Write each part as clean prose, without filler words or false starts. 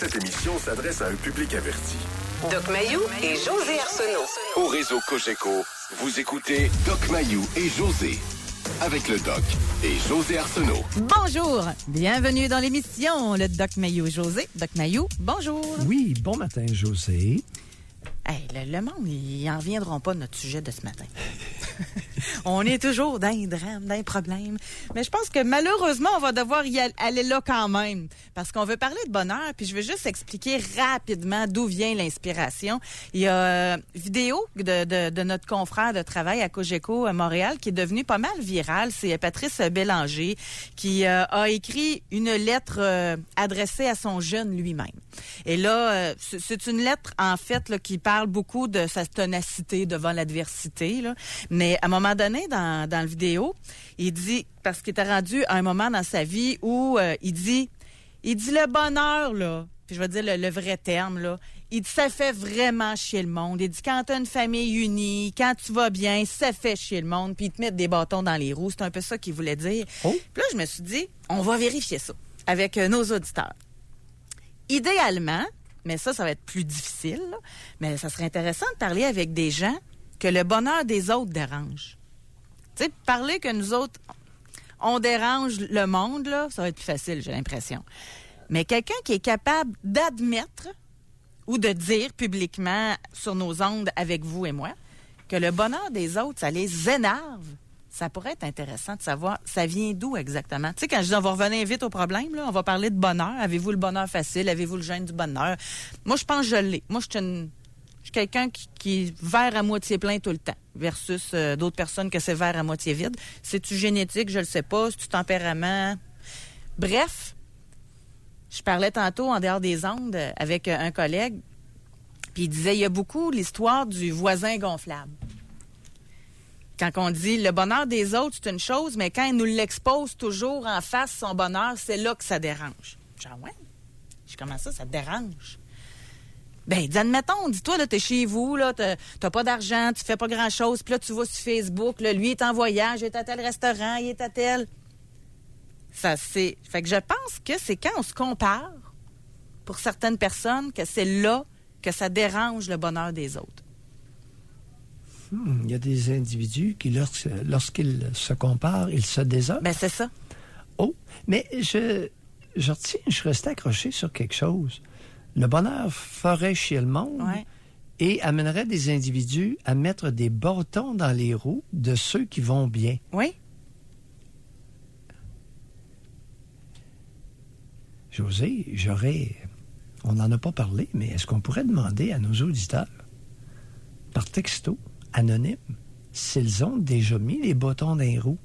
Cette émission s'adresse à un public averti. Doc Mayou et José Arsenault. Au réseau Cogeco, vous écoutez Doc Mayou et José. Avec le Doc et José Arsenault. Bonjour, bienvenue dans l'émission, le Doc Mayou et José. Doc Mayou, bonjour. Oui, bon matin, José. Hey, le monde, ils n'en reviendront pas de notre sujet de ce matin. On est toujours dans les drames, dans les problèmes. Mais je pense que malheureusement, on va devoir y aller là quand même. Parce qu'on veut parler de bonheur, puis je vais juste expliquer rapidement d'où vient l'inspiration. Il y a une vidéo de notre confrère de travail à Cogeco à Montréal qui est devenue pas mal virale. C'est Patrice Bélanger qui a écrit une lettre adressée à son jeune lui-même. Et là, c'est une lettre, en fait, là, qui parle beaucoup de sa ténacité devant l'adversité, là. Mais à un moment donné, dans la vidéo, il dit, parce qu'il était rendu à un moment dans sa vie où il dit le bonheur, là, puis je vais dire le vrai terme, là, il dit, ça fait vraiment chier le monde. Il dit, quand t'as une famille unie, quand tu vas bien, ça fait chier le monde, puis ils te mettent des bâtons dans les roues. C'est un peu ça qu'il voulait dire. Oh. Puis là, je me suis dit, on va vérifier ça avec nos auditeurs. Idéalement, mais ça va être plus difficile, là, mais ça serait intéressant de parler avec des gens que le bonheur des autres dérange. Tu sais, parler que nous autres, on dérange le monde, là, ça va être plus facile, j'ai l'impression. Mais quelqu'un qui est capable d'admettre ou de dire publiquement sur nos ondes avec vous et moi que le bonheur des autres, ça les énerve, ça pourrait être intéressant de savoir ça vient d'où exactement. Tu sais, quand je dis on va revenir vite au problème, là, on va parler de bonheur. Avez-vous le bonheur facile? Avez-vous le gène du bonheur? Moi, je pense que je l'ai. Moi, je suis quelqu'un qui est verre à moitié plein tout le temps versus d'autres personnes que c'est verre à moitié vide. C'est-tu génétique? Je le sais pas. C'est-tu tempérament? Bref, je parlais tantôt en dehors des ondes avec un collègue, puis il disait, il y a beaucoup l'histoire du voisin gonflable. Quand on dit le bonheur des autres, c'est une chose, mais quand il nous l'expose toujours en face, son bonheur, c'est là que ça dérange. Genre, ouais, comment ça te dérange? Ben, admettons, dis-toi, là, t'es chez vous, là, t'as pas d'argent, tu fais pas grand-chose, puis là, tu vas sur Facebook, là, lui est en voyage, il est à tel restaurant, il est à tel... Ça, c'est... Fait que je pense que c'est quand on se compare, pour certaines personnes, que c'est là que ça dérange le bonheur des autres. Il y a des individus qui, lorsqu'ils se comparent, ils se désœuvrent. Ben, c'est ça. Oh, mais je retiens, je restais accroché sur quelque chose. Le bonheur ferait chier le monde, ouais, et amènerait des individus à mettre des bâtons dans les roues de ceux qui vont bien. Oui. José, on n'en a pas parlé, mais est-ce qu'on pourrait demander à nos auditeurs, par texto, anonyme, s'ils ont déjà mis les bâtons dans les roues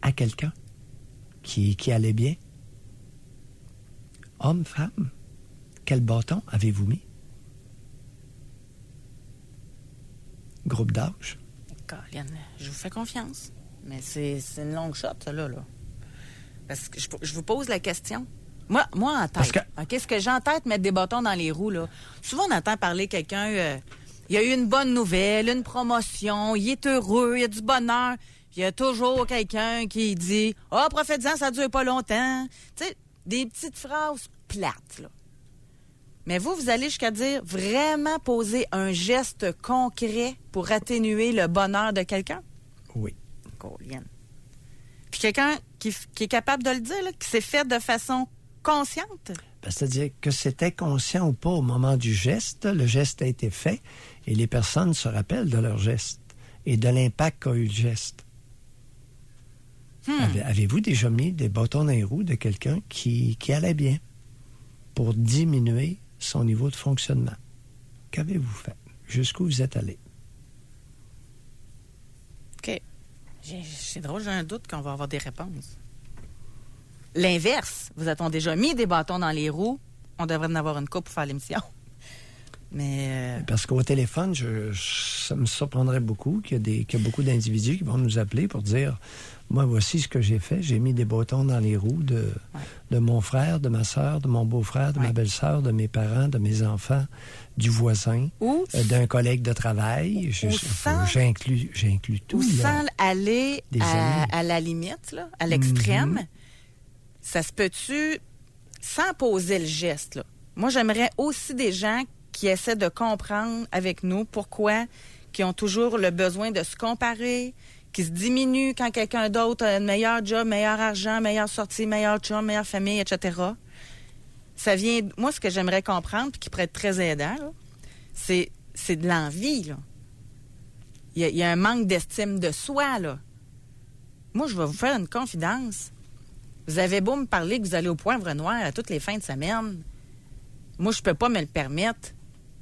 à quelqu'un qui allait bien? Homme, femme, quel bâton avez-vous mis? Groupe d'âge? Colin, je vous fais confiance. Mais c'est une longue shot, ça, là. Parce que je vous pose la question. Moi en tête. Qu'est-ce que j'ai en tête, mettre des bâtons dans les roues, là? Souvent, on entend parler quelqu'un... il y a eu une bonne nouvelle, une promotion, il est heureux, il y a du bonheur. Puis il y a toujours quelqu'un qui dit « Ah, profite-en, ça dure pas longtemps. » Tu sais, des petites phrases plates, là. Mais vous allez jusqu'à dire vraiment poser un geste concret pour atténuer le bonheur de quelqu'un? Oui. Colin. Puis quelqu'un qui est capable de le dire, là, qui s'est fait de façon consciente? Ben, c'est-à-dire que c'était conscient ou pas au moment du geste, le geste a été fait et les personnes se rappellent de leur geste et de l'impact qu'a eu le geste. Avez-vous déjà mis des bâtons dans les roues de quelqu'un qui allait bien pour diminuer son niveau de fonctionnement? Qu'avez-vous fait? Jusqu'où vous êtes allé? OK. C'est drôle, j'ai un doute qu'on va avoir des réponses. L'inverse, vous a-t-on déjà mis des bâtons dans les roues? On devrait en avoir une coupe pour faire l'émission. Mais parce qu'au téléphone, ça me surprendrait beaucoup qu'il y a beaucoup d'individus qui vont nous appeler pour dire « Moi, voici ce que j'ai fait. J'ai mis des bâtons dans les roues de mon frère, de ma sœur, de mon beau-frère, de ma belle-sœur, de mes parents, de mes enfants, du voisin, d'un collègue de travail. » J'inclus tout. Ou sans aller à la limite, là, à l'extrême, ça se peut-tu sans poser le geste, là. Moi, j'aimerais aussi des gens qui essaient de comprendre avec nous pourquoi, qui ont toujours le besoin de se comparer, qui se diminuent quand quelqu'un d'autre a un meilleur job, meilleur argent, meilleure sortie, meilleur chum, meilleure famille, etc. Ça vient... Moi, ce que j'aimerais comprendre, puis qui pourrait être très aidant, là, c'est de l'envie, là. Il y a un manque d'estime de soi, là. Moi, je vais vous faire une confidence. Vous avez beau me parler que vous allez au Poivre Noir à toutes les fins de semaine. Moi, je peux pas me le permettre.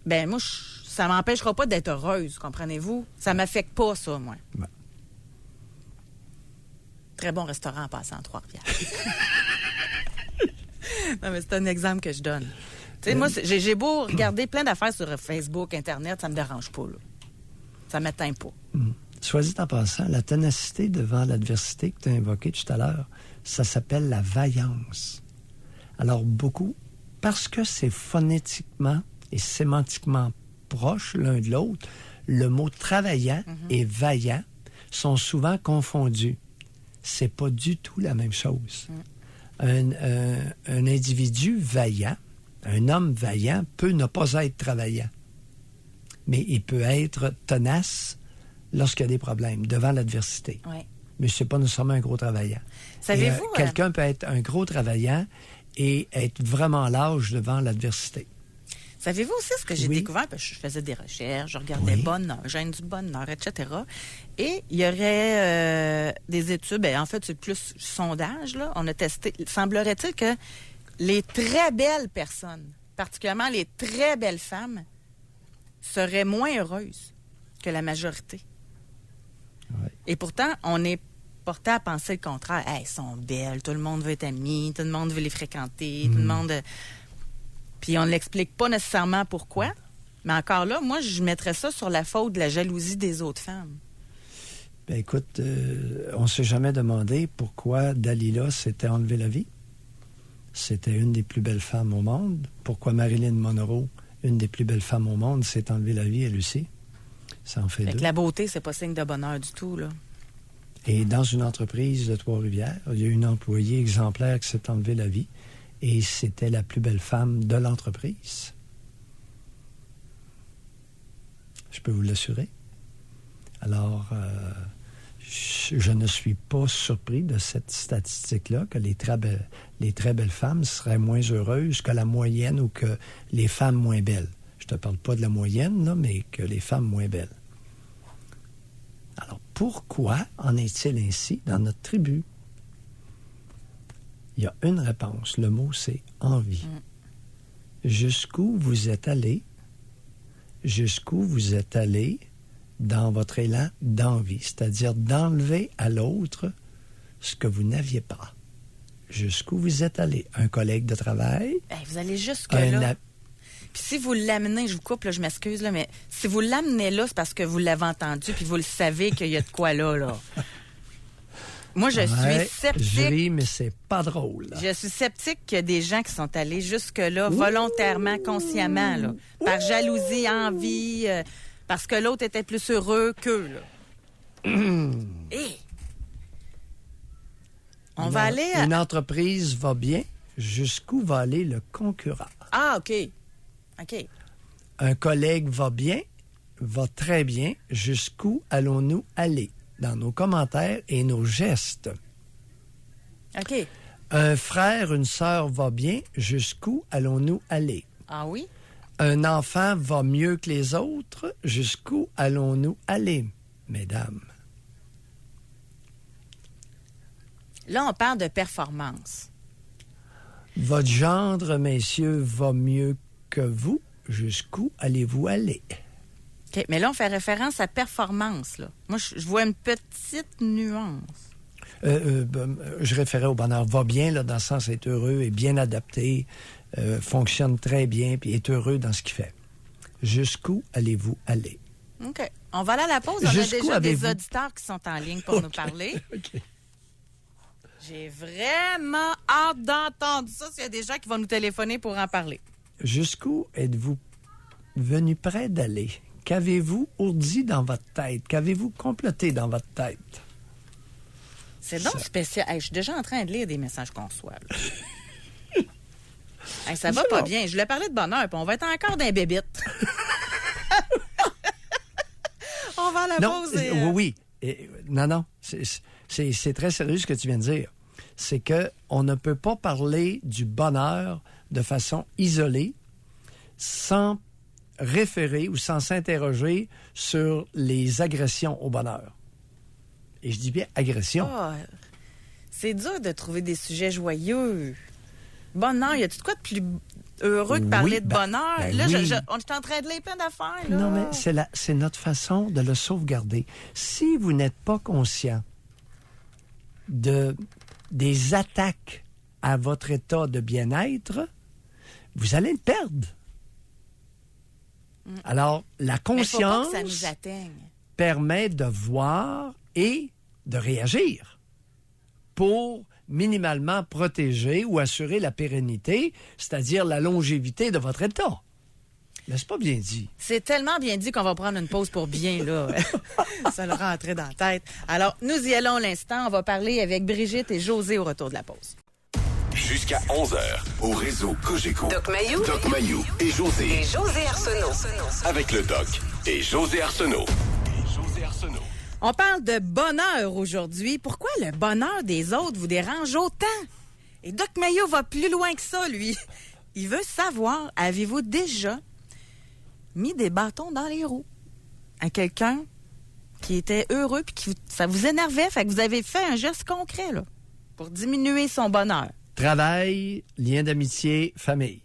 Ben moi, ça m'empêchera pas d'être heureuse, comprenez-vous? Ça m'affecte pas, ça, moi. Ouais. Très bon restaurant en passant en Trois-Rivières. Non, mais c'est un exemple que je donne. Tu sais, moi, j'ai beau regarder plein d'affaires sur Facebook, Internet, ça me dérange pas, là. Ça m'atteint pas. Soit dit en passant, la ténacité devant l'adversité que tu as invoquée tout à l'heure, ça s'appelle la vaillance. Alors, beaucoup, parce que c'est phonétiquement et sémantiquement proche l'un de l'autre, le mot travaillant et vaillant sont souvent confondus. C'est pas du tout la même chose. Un individu vaillant, un homme vaillant, peut ne pas être travaillant. Mais il peut être tenace lorsqu'il y a des problèmes, devant l'adversité. Oui. Mais c'est pas nécessairement un gros travaillant. Savez-vous... quelqu'un peut être un gros travaillant et être vraiment lâche devant l'adversité. Savez-vous aussi ce que j'ai découvert? Parce que je faisais des recherches, je regardais bonheur, gène du bonheur, etc. Et il y aurait des études, en fait, c'est plus sondage, là. On a testé. Semblerait-il que les très belles personnes, particulièrement les très belles femmes, seraient moins heureuses que la majorité. Ouais. Et pourtant, on est porté à penser le contraire. Hey, elles sont belles, tout le monde veut être ami, tout le monde veut les fréquenter, tout le monde... Puis on ne l'explique pas nécessairement pourquoi, mais encore là, moi, je mettrais ça sur la faute de la jalousie des autres femmes. Bien, écoute, on ne s'est jamais demandé pourquoi Dalila s'était enlevé la vie. C'était une des plus belles femmes au monde. Pourquoi Marilyn Monroe, une des plus belles femmes au monde, s'est enlevé la vie, elle aussi. Ça en fait deux. La beauté, c'est pas signe de bonheur du tout, là. Et dans une entreprise de Trois-Rivières, il y a une employée exemplaire qui s'est enlevé la vie. Et c'était la plus belle femme de l'entreprise. Je peux vous l'assurer. Alors, je ne suis pas surpris de cette statistique-là, que les très belles femmes seraient moins heureuses que la moyenne ou que les femmes moins belles. Je ne te parle pas de la moyenne, là, mais que les femmes moins belles. Alors, pourquoi en est-il ainsi dans notre tribu? Il y a une réponse. Le mot, c'est envie. Jusqu'où vous êtes allé? Jusqu'où vous êtes allé dans votre élan d'envie, c'est-à-dire d'enlever à l'autre ce que vous n'aviez pas. Jusqu'où vous êtes allé? Un collègue de travail? Vous allez jusque-là. Puis si vous l'amenez, je vous coupe, là, je m'excuse, là, mais si vous l'amenez là, c'est parce que vous l'avez entendu puis vous le savez qu'il y a de quoi là. Moi, je suis sceptique. Je ris, mais c'est pas drôle. Là. Je suis sceptique qu'il y a des gens qui sont allés jusque-là, volontairement, consciemment, là, par jalousie, envie, parce que l'autre était plus heureux qu'eux. On va aller... Une entreprise va bien, jusqu'où va aller le concurrent? Ah, OK. Un collègue va bien, va très bien, jusqu'où allons-nous aller? Dans nos commentaires et nos gestes. OK. Un frère, une sœur va bien, jusqu'où allons-nous aller? Ah oui? Un enfant va mieux que les autres, jusqu'où allons-nous aller, mesdames? Là, on parle de performance. Votre gendre, messieurs, va mieux que vous, jusqu'où allez-vous aller? OK, mais là, on fait référence à performance, là. Moi, je vois une petite nuance. Je référais au bonheur. Va bien, là, dans le sens être heureux et bien adapté, fonctionne très bien, puis est heureux dans ce qu'il fait. Jusqu'où allez-vous aller? OK. On va aller à la pause. On a déjà des auditeurs qui sont en ligne pour nous parler. OK. J'ai vraiment hâte d'entendre ça s'il y a des gens qui vont nous téléphoner pour en parler. Jusqu'où êtes-vous venu près d'aller? Qu'avez-vous ourdi dans votre tête? Qu'avez-vous comploté dans votre tête? C'est donc spécial. Hey, je suis déjà en train de lire des messages qu'on reçoit. Hey, ça va pas bien. Je voulais parler de bonheur, puis on va être encore d'un bébite. On va à la pause. Oui. Non. C'est très sérieux ce que tu viens de dire. C'est qu'on ne peut pas parler du bonheur de façon isolée sans référer ou sans s'interroger sur les agressions au bonheur. Et je dis bien agression. Oh, c'est dur de trouver des sujets joyeux. Bonheur, y a-tu de quoi de plus heureux que parler de bonheur? Là, oui. on est en train de les plein d'affaires. Là. Non, mais c'est notre façon de le sauvegarder. Si vous n'êtes pas conscient des attaques à votre état de bien-être, vous allez le perdre. Alors, la conscience faut pas que ça nous atteigne. permet de voir et de réagir pour minimalement protéger ou assurer la pérennité, c'est-à-dire la longévité de votre état. N'est-ce pas bien dit? C'est tellement bien dit qu'on va prendre une pause pour bien, là. Ça le rentrait dans la tête. Alors, nous y allons l'instant. On va parler avec Brigitte et José au retour de la pause. Jusqu'à 11h, au réseau Cogeco. Doc Mayou. Doc Mayou et José. Et José Arsenault. Avec le Doc et José Arsenault. On parle de bonheur aujourd'hui. Pourquoi le bonheur des autres vous dérange autant? Et Doc Mayou va plus loin que ça, lui. Il veut savoir, avez-vous déjà mis des bâtons dans les roues à quelqu'un qui était heureux puis ça vous énervait, fait que vous avez fait un geste concret là, pour diminuer son bonheur? Travail, lien d'amitié, famille,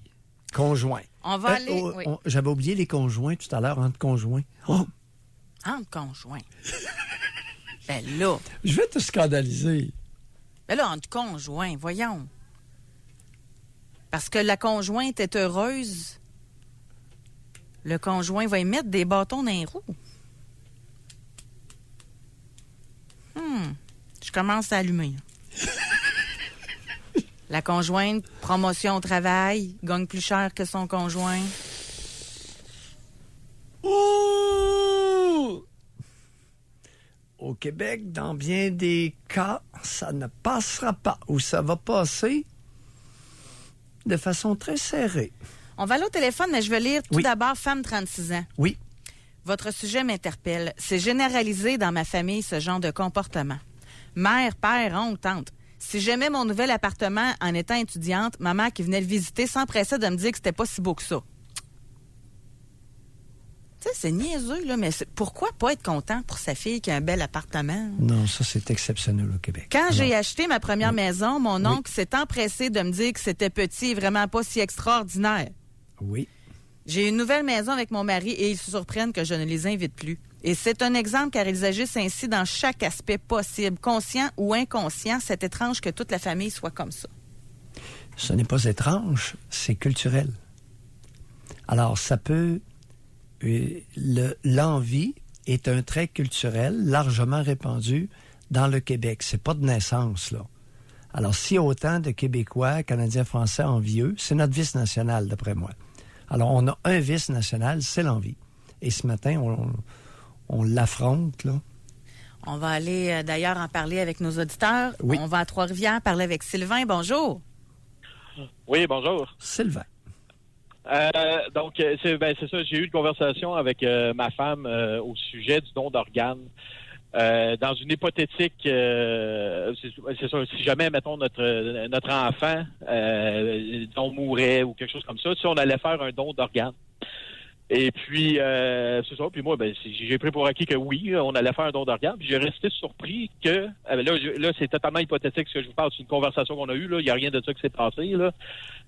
conjoint. On va aller... oui. J'avais oublié les conjoints tout à l'heure, entre conjoints. Oh! Entre conjoints. Ben là... Je vais te scandaliser. Ben là, entre conjoints, voyons. Parce que la conjointe est heureuse, le conjoint va y mettre des bâtons dans les roues. Je commence à allumer. La conjointe, promotion au travail, gagne plus cher que son conjoint. Ouh! Au Québec, dans bien des cas, ça ne passera pas ou ça va passer de façon très serrée. On va aller au téléphone, mais je vais lire tout Oui. d'abord Femme 36 ans. Oui. Votre sujet m'interpelle. C'est généralisé dans ma famille, ce genre de comportement. Mère, père, oncle, tante. Si j'aimais mon nouvel appartement en étant étudiante, ma mère qui venait le visiter s'empressait de me dire que c'était pas si beau que ça. Tu sais, c'est niaiseux, là, mais pourquoi pas être content pour sa fille qui a un bel appartement? Non, ça, c'est exceptionnel au Québec. Quand Alors, j'ai acheté ma première maison, mon oncle s'est empressé de me dire que c'était petit et vraiment pas si extraordinaire. Oui. J'ai une nouvelle maison avec mon mari et ils se surprennent que je ne les invite plus. Et c'est un exemple car ils agissent ainsi dans chaque aspect possible, conscient ou inconscient. C'est étrange que toute la famille soit comme ça. Ce n'est pas étrange, c'est culturel. Alors, ça peut... l'envie est un trait culturel largement répandu dans le Québec. C'est pas de naissance, là. Alors, si autant de Québécois, Canadiens, Français envieux, c'est notre vice national, d'après moi. Alors, on a un vice national, c'est l'envie. Et ce matin, on l'affronte, là. On va aller d'ailleurs en parler avec nos auditeurs. Oui. On va à Trois-Rivières parler avec Sylvain. Bonjour. Oui, bonjour. Sylvain. Donc, c'est ça, j'ai eu une conversation avec ma femme au sujet du don d'organes. Dans une hypothétique, c'est ça, si jamais, mettons, notre enfant on mourait ou quelque chose comme ça, si on allait faire un don d'organes. Et puis, c'est ça, puis moi, j'ai pris pour acquis que oui, on allait faire un don d'organes, puis j'ai resté surpris que, là, c'est totalement hypothétique ce que je vous parle, c'est une conversation qu'on a eue, là, il n'y a rien de ça qui s'est passé, là.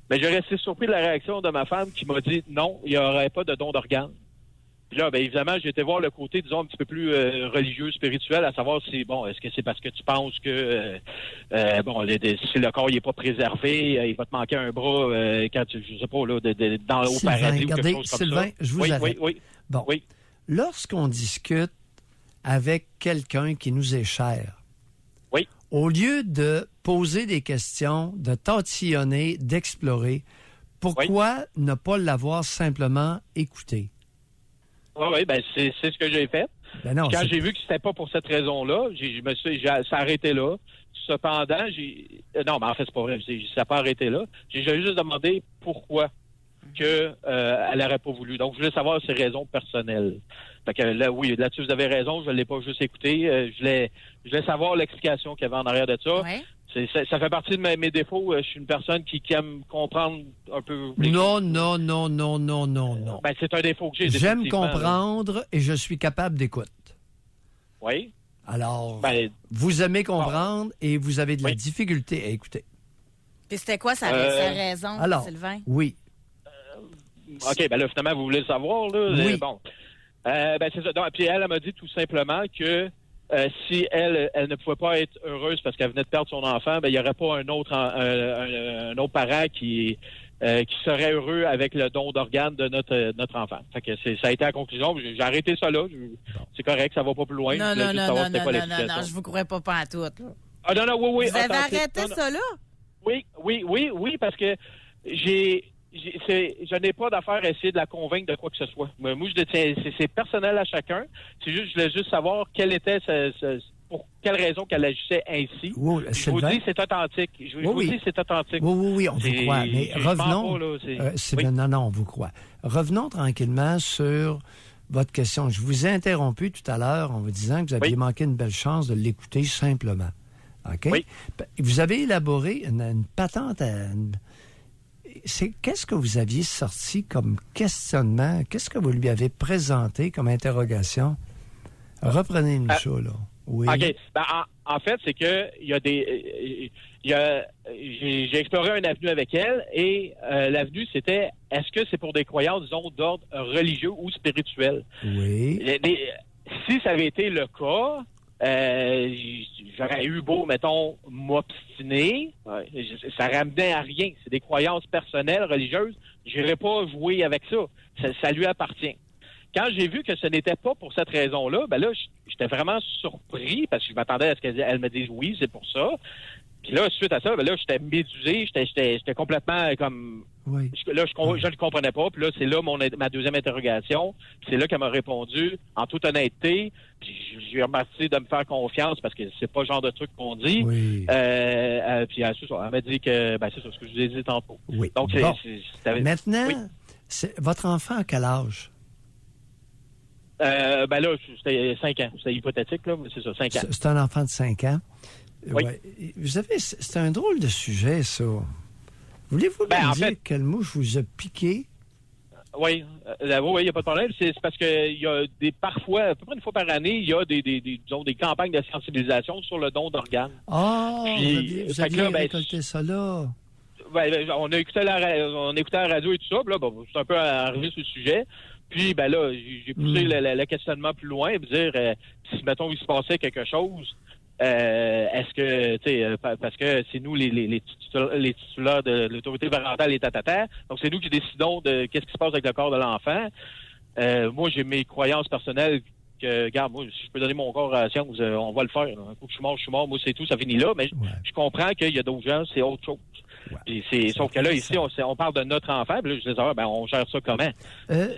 Mais j'ai resté surpris de la réaction de ma femme qui m'a dit non, il n'y aurait pas de don d'organes. Puis là, évidemment, j'ai été voir le côté, disons, un petit peu plus religieux, spirituel, à savoir si, est-ce que c'est parce que tu penses que, si le corps n'est pas préservé, il va te manquer un bras quand tu, je sais pas, là, au Sylvain, paradis ou regardez, quelque chose comme Sylvain, ça. je vous oui, arrête. Oui. Bon, Oui. Lorsqu'on discute avec quelqu'un qui nous est cher, Oui. au lieu de poser des questions, de tatillonner, d'explorer, pourquoi ne pas l'avoir simplement écouté? Oui, c'est ce que j'ai fait. Ben non, Quand c'est- j'ai vu que c'était pas pour cette raison-là, ça a arrêté là. cependant, non, mais en fait, c'est pas vrai. Ça n'a pas arrêté là. J'ai juste demandé pourquoi elle n'aurait pas voulu. Donc, je voulais savoir ses raisons personnelles. Fait que là, oui, là-dessus, vous avez raison. Je ne l'ai pas juste écouté. Je voulais savoir l'explication qu'il y avait en arrière de ça. Ouais. Ça fait partie de mes défauts. Je suis une personne qui aime comprendre un peu. Non. Ben, c'est un défaut que j'ai. J'aime définitivement, comprendre et je suis capable d'écoute. Oui. Alors, Ben, vous aimez comprendre et vous avez de la difficulté à écouter. Puis c'était quoi sa raison, Alors, Sylvain? oui. OK, ben là, finalement, vous voulez le savoir, là? Oui. Bon. Ben, c'est ça. Donc, puis elle m'a dit tout simplement que si elle ne pouvait pas être heureuse parce qu'elle venait de perdre son enfant, ben il n'y aurait pas un autre parent qui serait heureux avec le don d'organes de notre enfant. Fait que ça a été la conclusion. J'ai arrêté ça là. C'est correct, ça va pas plus loin. Non, je vous crois pas à tout. Là. Ah non, oui. Vous avez arrêté ça là? Oui, parce que je n'ai pas d'affaire à essayer de la convaincre de quoi que ce soit. Moi, c'est personnel à chacun. C'est juste, je voulais juste savoir quelle était pour quelle raison qu'elle agissait ainsi. Oui, je vous dis, c'est authentique. Je vous dis, c'est authentique. Oui, on vous croit. Mais revenons. Non, on vous croit. Revenons tranquillement sur votre question. Je vous ai interrompu tout à l'heure en vous disant que vous aviez manqué une belle chance de l'écouter simplement. OK? Oui. Vous avez élaboré une patente qu'est-ce que vous aviez sorti comme questionnement? Qu'est-ce que vous lui avez présenté comme interrogation? Reprenez-nous ça, là. Oui. OK. Ben, en fait, c'est que j'ai exploré une avenue avec elle et l'avenue, c'était est-ce que c'est pour des croyances, disons, d'ordre religieux ou spirituel? Oui. Si ça avait été le cas, j'aurais eu beau, mettons, m'obstiner. Ça ramenait à rien. C'est des croyances personnelles, religieuses. J'irais pas jouer avec ça. Ça lui appartient. Quand j'ai vu que ce n'était pas pour cette raison-là, ben là, j'étais vraiment surpris parce que je m'attendais à ce qu'elle me dise oui, c'est pour ça. Puis là, suite à ça, ben là, j'étais médusé, j'étais complètement comme... Oui. Je ne le comprenais pas. Puis là, c'est là ma deuxième interrogation. Puis c'est là qu'elle m'a répondu en toute honnêteté. Puis je lui ai remercié de me faire confiance parce que c'est pas le genre de truc qu'on dit. Oui. Puis elle m'a dit que c'est ça, ce que je vous ai dit tantôt. Oui. Donc, Maintenant, oui. Votre enfant a quel âge? Là, c'était 5 ans. C'était hypothétique, là, mais c'est ça, 5 ans. C'est un enfant de 5 ans. Oui. Ouais. Vous savez, c'est un drôle de sujet, ça. Voulez-vous me dire quelle mouche vous a piqué? Oui, il n'y a pas de problème. C'est parce que il y a parfois, à peu près une fois par année, il y a des campagnes de sensibilisation sur le don d'organes. Ah, vous aviez récolté ça là. On écoutait la radio et tout ça. Là, c'est un peu arrivé sur le sujet. Puis, là, j'ai poussé le questionnement plus loin et me dire, si, mettons, il se passait quelque chose, est-ce que, tu sais, parce que c'est nous les titulaires de l'autorité parentale et tatata, donc c'est nous qui décidons de qu'est-ce qui se passe avec le corps de l'enfant. Moi, j'ai mes croyances personnelles que, regarde, moi, si je peux donner mon corps à la science, on va le faire. Un coup que je suis mort, moi, c'est tout, ça finit là, mais je comprends qu'il y a d'autres gens, c'est autre chose. Ouais. Sauf que là, ici, on parle de notre enfant, puis là, je disais, on gère ça comment?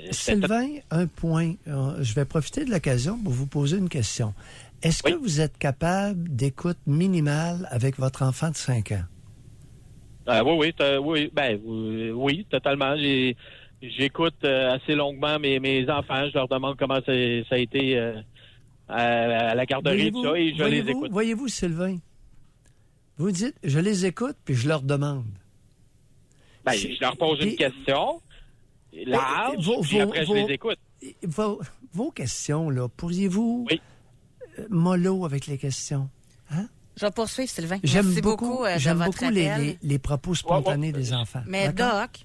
Sylvain, un point. Je vais profiter de l'occasion pour vous poser une question. Est-ce que vous êtes capable d'écoute minimale avec votre enfant de 5 ans? Oui, totalement. J'écoute assez longuement mes enfants. Je leur demande comment ça a été à la garderie, tout ça, et je les écoute. Voyez-vous, Sylvain? Vous dites, je les écoute, puis je leur demande. Je leur pose une question, l'âge, puis après, je les écoute. Vos questions, là, pourriez-vous mollo avec les questions? Hein? Je vais poursuivre, Sylvain. J'aime beaucoup les propos spontanés des enfants. Mais Doc,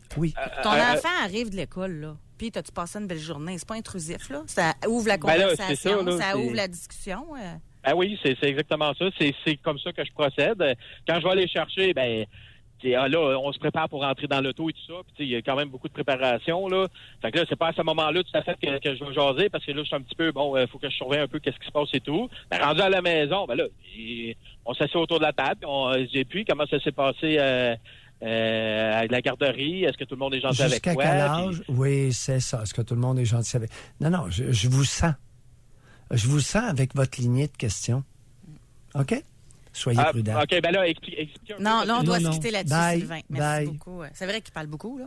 ton enfant arrive de l'école, là. Puis, t'as-tu passé une belle journée? C'est pas intrusif, là? Ça ouvre la conversation, ça ouvre la discussion. Oui, c'est exactement ça. C'est comme ça que je procède. Quand je vais aller chercher, là, on se prépare pour rentrer dans l'auto et tout ça. Puis, il y a quand même beaucoup de préparation, là. Fait que là, c'est pas à ce moment-là tout à fait que je vais jaser parce que là, je suis un petit peu, faut que je surveille un peu qu'est-ce qui se passe et tout. Rendu à la maison, là, on s'assied autour de la table. J'ai puis comment ça s'est passé à la garderie. Est-ce que tout le monde est gentil avec toi? Jusqu'à quel âge? Oui, c'est ça. Est-ce que tout le monde est gentil avec... Non, je vous sens. Je vous sens avec votre lignée de questions. OK? Soyez prudents. OK, ben là, expliquez un peu. Non, là, on doit se Non. quitter là-dessus, Bye. Sylvain. Merci Bye. beaucoup. C'est vrai qu'il parle beaucoup, là.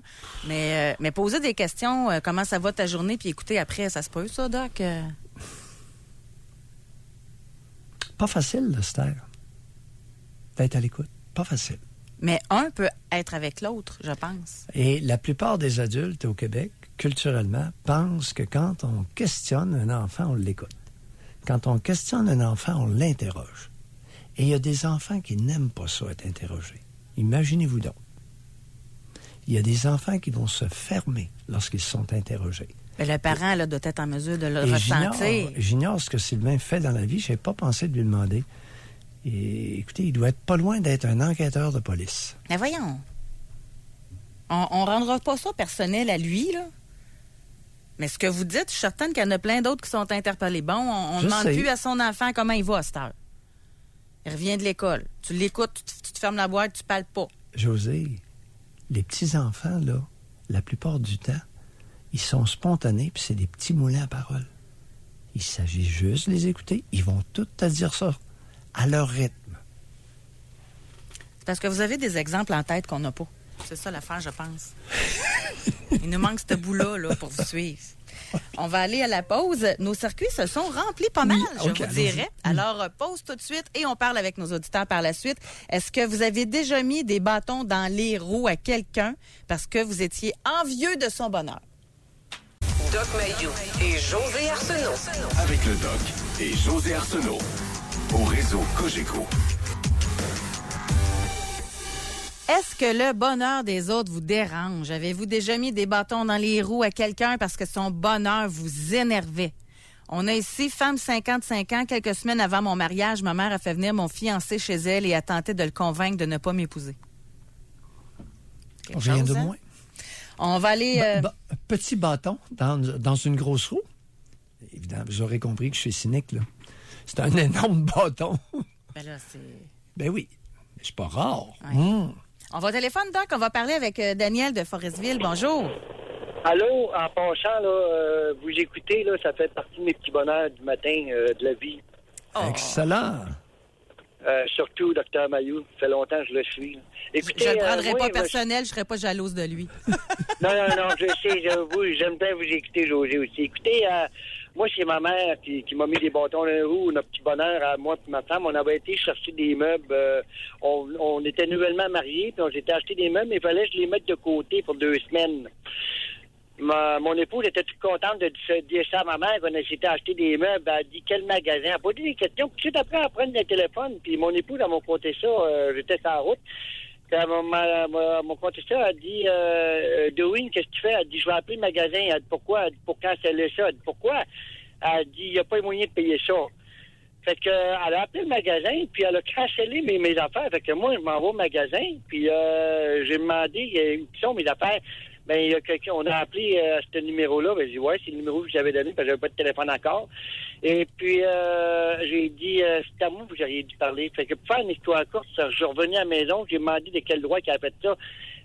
Mais poser des questions, comment ça va ta journée, puis écouter après, ça se peut, ça, Doc? Pas facile, de se taire. D'être à l'écoute. Pas facile. Mais un peut être avec l'autre, je pense. Et la plupart des adultes au Québec, culturellement, pensent que quand on questionne un enfant, on l'écoute. Quand on questionne un enfant, on l'interroge. Et il y a des enfants qui n'aiment pas ça, être interrogés. Imaginez-vous donc. Il y a des enfants qui vont se fermer lorsqu'ils sont interrogés. Mais le parent, là, doit être en mesure de le Et ressentir. j'ignore ce que Sylvain fait dans la vie. Je n'ai pas pensé de lui demander. Et écoutez, il doit être pas loin d'être un enquêteur de police. Mais voyons. On rendra pas ça personnel à lui, là. Mais ce que vous dites, je suis certaine qu'il y en a plein d'autres qui sont interpellés. Bon, on ne demande plus à son enfant comment il va à cette heure. Il revient de l'école. Tu l'écoutes, tu te fermes la boîte, tu parles pas. José, les petits-enfants, là, la plupart du temps, ils sont spontanés, puis c'est des petits moulins à parole. Il s'agit juste de les écouter. Ils vont tout te dire ça, à leur rythme. C'est parce que vous avez des exemples en tête qu'on n'a pas. C'est ça l'affaire, je pense. Il nous manque ce bout-là là, pour vous suivre. On va aller à la pause. Nos circuits se sont remplis pas mal, je vous dirais. Alors, pause tout de suite et on parle avec nos auditeurs par la suite. Est-ce que vous avez déjà mis des bâtons dans les roues à quelqu'un parce que vous étiez envieux de son bonheur? Doc Mayou et José Arsenault. Avec le Doc et José Arsenault. Au réseau Cogeco. Est-ce que le bonheur des autres vous dérange? Avez-vous déjà mis des bâtons dans les roues à quelqu'un parce que son bonheur vous énervait? On a ici, femme 55 ans, quelques semaines avant mon mariage, ma mère a fait venir mon fiancé chez elle et a tenté de le convaincre de ne pas m'épouser. Quelque Rien chose, de hein? moins. On va aller... Un petit bâton dans une grosse roue. Évidemment, vous aurez compris que je suis cynique, là. C'est un énorme bâton. Ben là, c'est... Ben oui, c'est pas rare. Ouais. On va au téléphone, Doc. On va parler avec Daniel de Forestville. Bonjour. Allô, en passant, là, vous écoutez, là, ça fait partie de mes petits bonheurs du matin de la vie. Excellent. Surtout, Dr. Mayou. Ça fait longtemps que je le suis. Là. Écoutez, Je ne le prendrai moi, pas personnel. Je ne serais pas jalouse de lui. Non, je sais, j'aime bien vous écouter, José, aussi. Écoutez, moi, c'est ma mère qui m'a mis des bâtons dans les roues. Notre petit bonheur, à moi et ma femme, on avait été chercher des meubles. On était nouvellement mariés, puis on s'était acheté des meubles, mais il fallait que je les mette de côté pour 2 semaines. Mon épouse était toute contente de dire ça à ma mère qu'on s'était acheté des meubles. Elle a dit quel magasin. Elle a posé des questions. Puis tout après, elle prend le téléphone. Puis mon épouse, elle m'a conté ça. J'étais sur la route. Puis elle m'a conté ça. Elle a dit Dewey, qu'est-ce que tu fais? Elle a dit je vais appeler le magasin. Elle a dit pourquoi? Elle a dit pour canceller ça. Elle a dit pourquoi? Elle a dit il n'y a pas moyen de payer ça. Fait que elle a appelé le magasin, puis elle a cancellé mes affaires. Fait que moi, je m'en vais au magasin, puis j'ai demandé où sont mes affaires. Ben, il y a quelqu'un, on a appelé ce numéro-là. Ben, j'ai dit, ouais, c'est le numéro que j'avais donné, parce que j'avais pas de téléphone encore. Et puis, j'ai dit, c'est à moi que vous auriez dû parler. Fait que pour faire une histoire courte, je suis revenu à la maison, j'ai demandé de quel droit qu'elle a fait ça.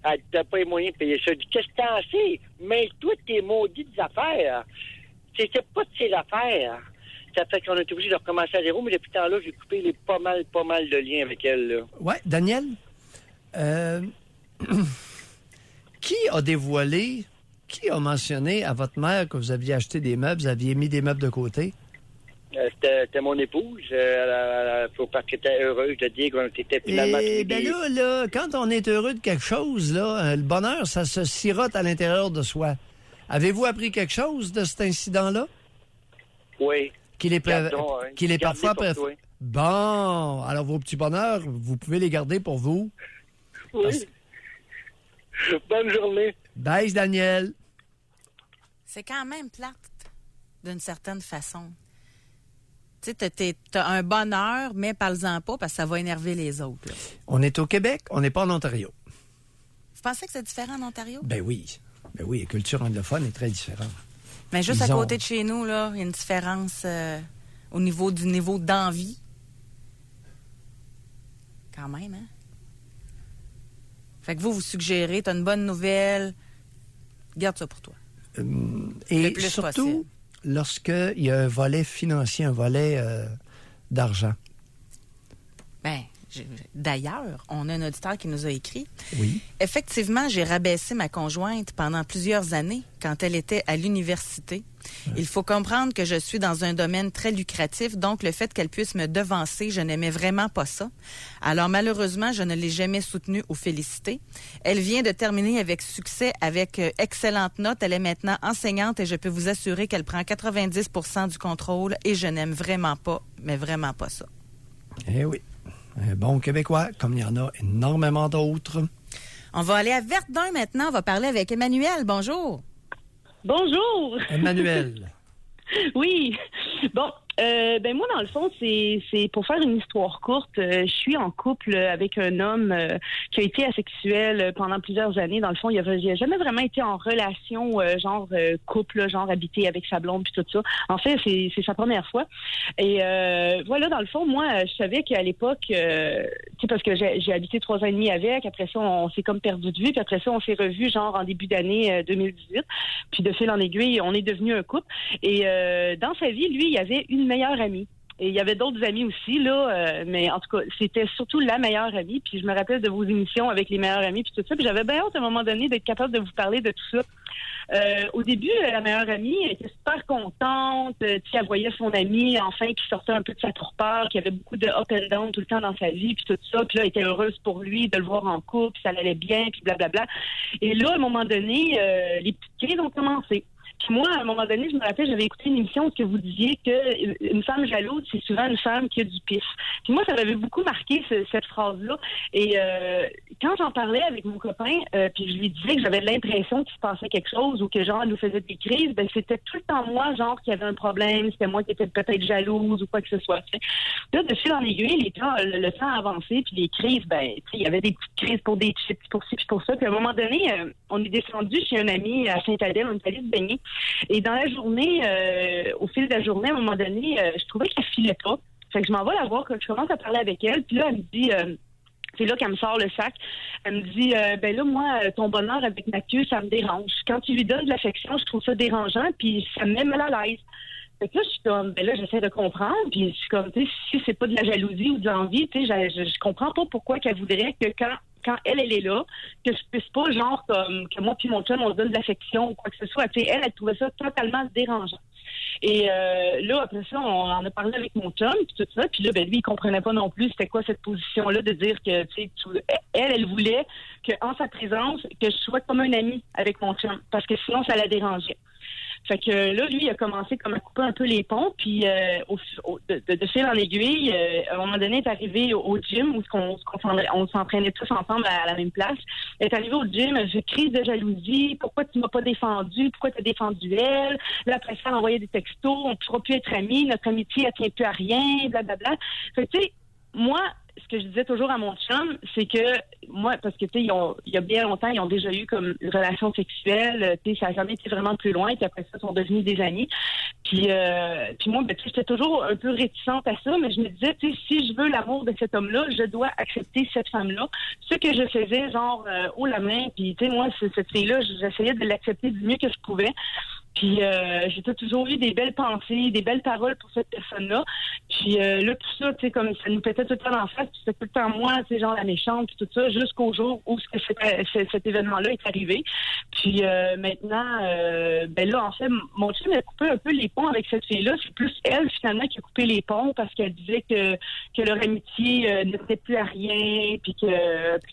Elle dit, t'as pas les moyens de payer ça. J'ai dit, qu'est-ce que t'en sais? Mais toi, tes maudites affaires. C'était pas de ses affaires. Ça fait qu'on est obligé de recommencer à zéro, mais depuis ce temps-là, j'ai coupé pas mal de liens avec elle, là. Ouais, Daniel, qui a mentionné à votre mère que vous aviez acheté des meubles, vous aviez mis des meubles de côté? C'était mon épouse. Faut pas qu'elle était heureuse de dire qu'on était finalement... Là, quand on est heureux de quelque chose, là, le bonheur, ça se sirote à l'intérieur de soi. Avez-vous appris quelque chose de cet incident-là? Oui. Qu'il est parfois... Bon, alors vos petits bonheurs, vous pouvez les garder pour vous. Oui. Bonne journée. Bye, Daniel. C'est quand même plate, d'une certaine façon. Tu sais, t'as un bonheur, mais parle-en pas parce que ça va énerver les autres. Là. On est au Québec, on n'est pas en Ontario. Vous pensez que c'est différent en Ontario? Ben oui, la culture anglophone est très différente. Mais juste à côté de chez nous, là, il y a une différence au niveau du niveau d'envie. Quand même, hein? Fait que vous suggérez, t'as une bonne nouvelle, garde ça pour toi. Et le plus surtout, possible. Lorsqu'il y a un volet financier, un volet d'argent. Ben, D'ailleurs, on a un auditeur qui nous a écrit. Oui. Effectivement, j'ai rabaissé ma conjointe pendant plusieurs années quand elle était à l'université. Il faut comprendre que je suis dans un domaine très lucratif, donc le fait qu'elle puisse me devancer, je n'aimais vraiment pas ça. Alors malheureusement, je ne l'ai jamais soutenue ou félicitée. Elle vient de terminer avec succès, avec excellente note. Elle est maintenant enseignante et je peux vous assurer qu'elle prend 90% du contrôle et je n'aime vraiment pas, mais vraiment pas ça. Eh oui. Un bon Québécois, comme il y en a énormément d'autres. On va aller à Verdun maintenant. On va parler avec Emmanuel. Bonjour. Bonjour. Emmanuel. Oui. Bon, ben moi, dans le fond, c'est pour faire une histoire courte. Je suis en couple avec un homme qui a été asexuel pendant plusieurs années. Dans le fond, il a jamais vraiment été en relation couple, genre habité avec sa blonde puis tout ça. En fait, c'est sa première fois. Et voilà, dans le fond, moi, je savais qu'à l'époque, tu sais, parce que j'ai habité 3 ans et demi avec. Après ça, on s'est comme perdu de vue. Puis après ça, on s'est revus genre en début d'année 2018. Puis de fil en aiguille, on est devenu un couple. Et dans sa vie, lui, il y avait une meilleure amie. Et il y avait d'autres amis aussi, là, mais en tout cas, c'était surtout la meilleure amie. Puis je me rappelle de vos émissions avec les meilleurs amis, puis tout ça. Puis j'avais bien hâte à un moment donné d'être capable de vous parler de tout ça. Au début, la meilleure amie elle était super contente. Tu sais, elle voyait son ami, enfin, qui sortait un peu de sa torpeur, qui avait beaucoup de up and down tout le temps dans sa vie, puis tout ça. Puis là, elle était heureuse pour lui de le voir en couple, puis ça allait bien, puis blablabla. Et là, à un moment donné, les petites crises ont commencé. Puis moi, à un moment donné, je me rappelle, j'avais écouté une émission où vous disiez qu'une femme jalouse, c'est souvent une femme qui a du pif. Puis moi, ça m'avait beaucoup marqué, cette phrase-là. Et quand j'en parlais avec mon copain, puis je lui disais que j'avais l'impression qu'il se passait quelque chose ou que, genre, elle nous faisait des crises, ben c'était tout le temps moi, genre, qui avait un problème, c'était moi qui étais peut-être jalouse ou quoi que ce soit. T'sais. Là, de fil en aiguille, le temps a avancé, puis les crises, ben, tu sais, il y avait des petites crises pour des chips, pour ci, puis pour ça. Puis à un moment donné, on est descendu chez un ami à Saint-Adèle, on est allé se baigner. Et dans la journée, au fil de la journée, à un moment donné, je trouvais qu'elle filait pas. Fait que je m'en vais la voir, quand je commence à parler avec elle. Puis là, elle me dit, c'est là qu'elle me sort le sac. Elle me dit, ben là, moi, ton bonheur avec Mathieu, ça me dérange. Quand tu lui donnes de l'affection, je trouve ça dérangeant, puis ça me met mal à l'aise. Fait que là, je suis comme, ben là, j'essaie de comprendre, puis je suis comme, tu sais, si c'est pas de la jalousie ou de l'envie, tu sais, je comprends pas pourquoi qu'elle voudrait que quand elle est là, que je puisse pas, genre, comme, que moi puis mon chum, on se donne de l'affection ou quoi que ce soit. Tu sais, elle trouvait ça totalement dérangeant. Et là, après ça, on en a parlé avec mon chum, puis tout ça. Puis là, ben lui, il comprenait pas non plus c'était quoi cette position-là de dire que, tu sais, elle voulait qu'en sa présence, que je sois comme un ami avec mon chum, parce que sinon, ça la dérangeait. Fait que là, lui, il a commencé comme à couper un peu les ponts, puis de fil en aiguille, à un moment donné, il est arrivé au gym où on s'entraînait tous ensemble à la même place. Il est arrivé au gym, je crise de jalousie, pourquoi tu m'as pas défendu, pourquoi tu as défendu elle? Là, après ça, elle envoyait des textos, on ne pourra plus être amis, notre amitié, elle tient plus à rien, blablabla. Fait que, tu sais, moi, ce que je disais toujours à mon chum, c'est que moi, parce que tu sais, il y a bien longtemps, ils ont déjà eu comme une relation sexuelle, tu sais, ça n'a jamais été vraiment plus loin, puis après ça, ils sont devenus des amis. Puis moi, ben, j'étais toujours un peu réticente à ça, mais je me disais, tu sais, si je veux l'amour de cet homme-là, je dois accepter cette femme-là. Ce que je faisais, genre, haut la main, puis tu sais, moi, cette fille-là, j'essayais de l'accepter du mieux que je pouvais. Puis j'ai toujours eu des belles pensées, des belles paroles pour cette personne-là. Puis là, tout ça, tu sais, comme ça nous pétait tout le temps en face, puis c'était tout le temps moi, tu sais, genre la méchante, puis tout ça, jusqu'au jour où cet événement-là est arrivé. Puis maintenant, ben là, en fait, mon chum a coupé un peu les ponts avec cette fille-là. C'est plus elle, finalement, qui a coupé les ponts parce qu'elle disait que leur amitié n'était plus à rien, puis que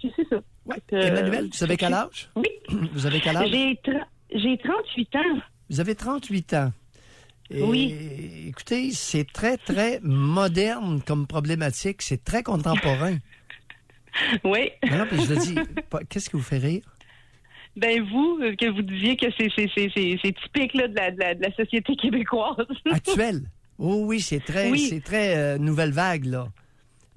c'est ça. Ouais. Emmanuel, vous avez quel âge? Oui. Vous avez quel âge? J'ai 38 ans. Vous avez 38 ans. Et, oui. Écoutez, c'est très, très moderne comme problématique. C'est très contemporain. Oui. Non, puis je le dis, qu'est-ce qui vous fait rire? Ben vous, que vous disiez que c'est typique là, de la société québécoise. Actuelle? Oh oui, c'est très nouvelle vague, là.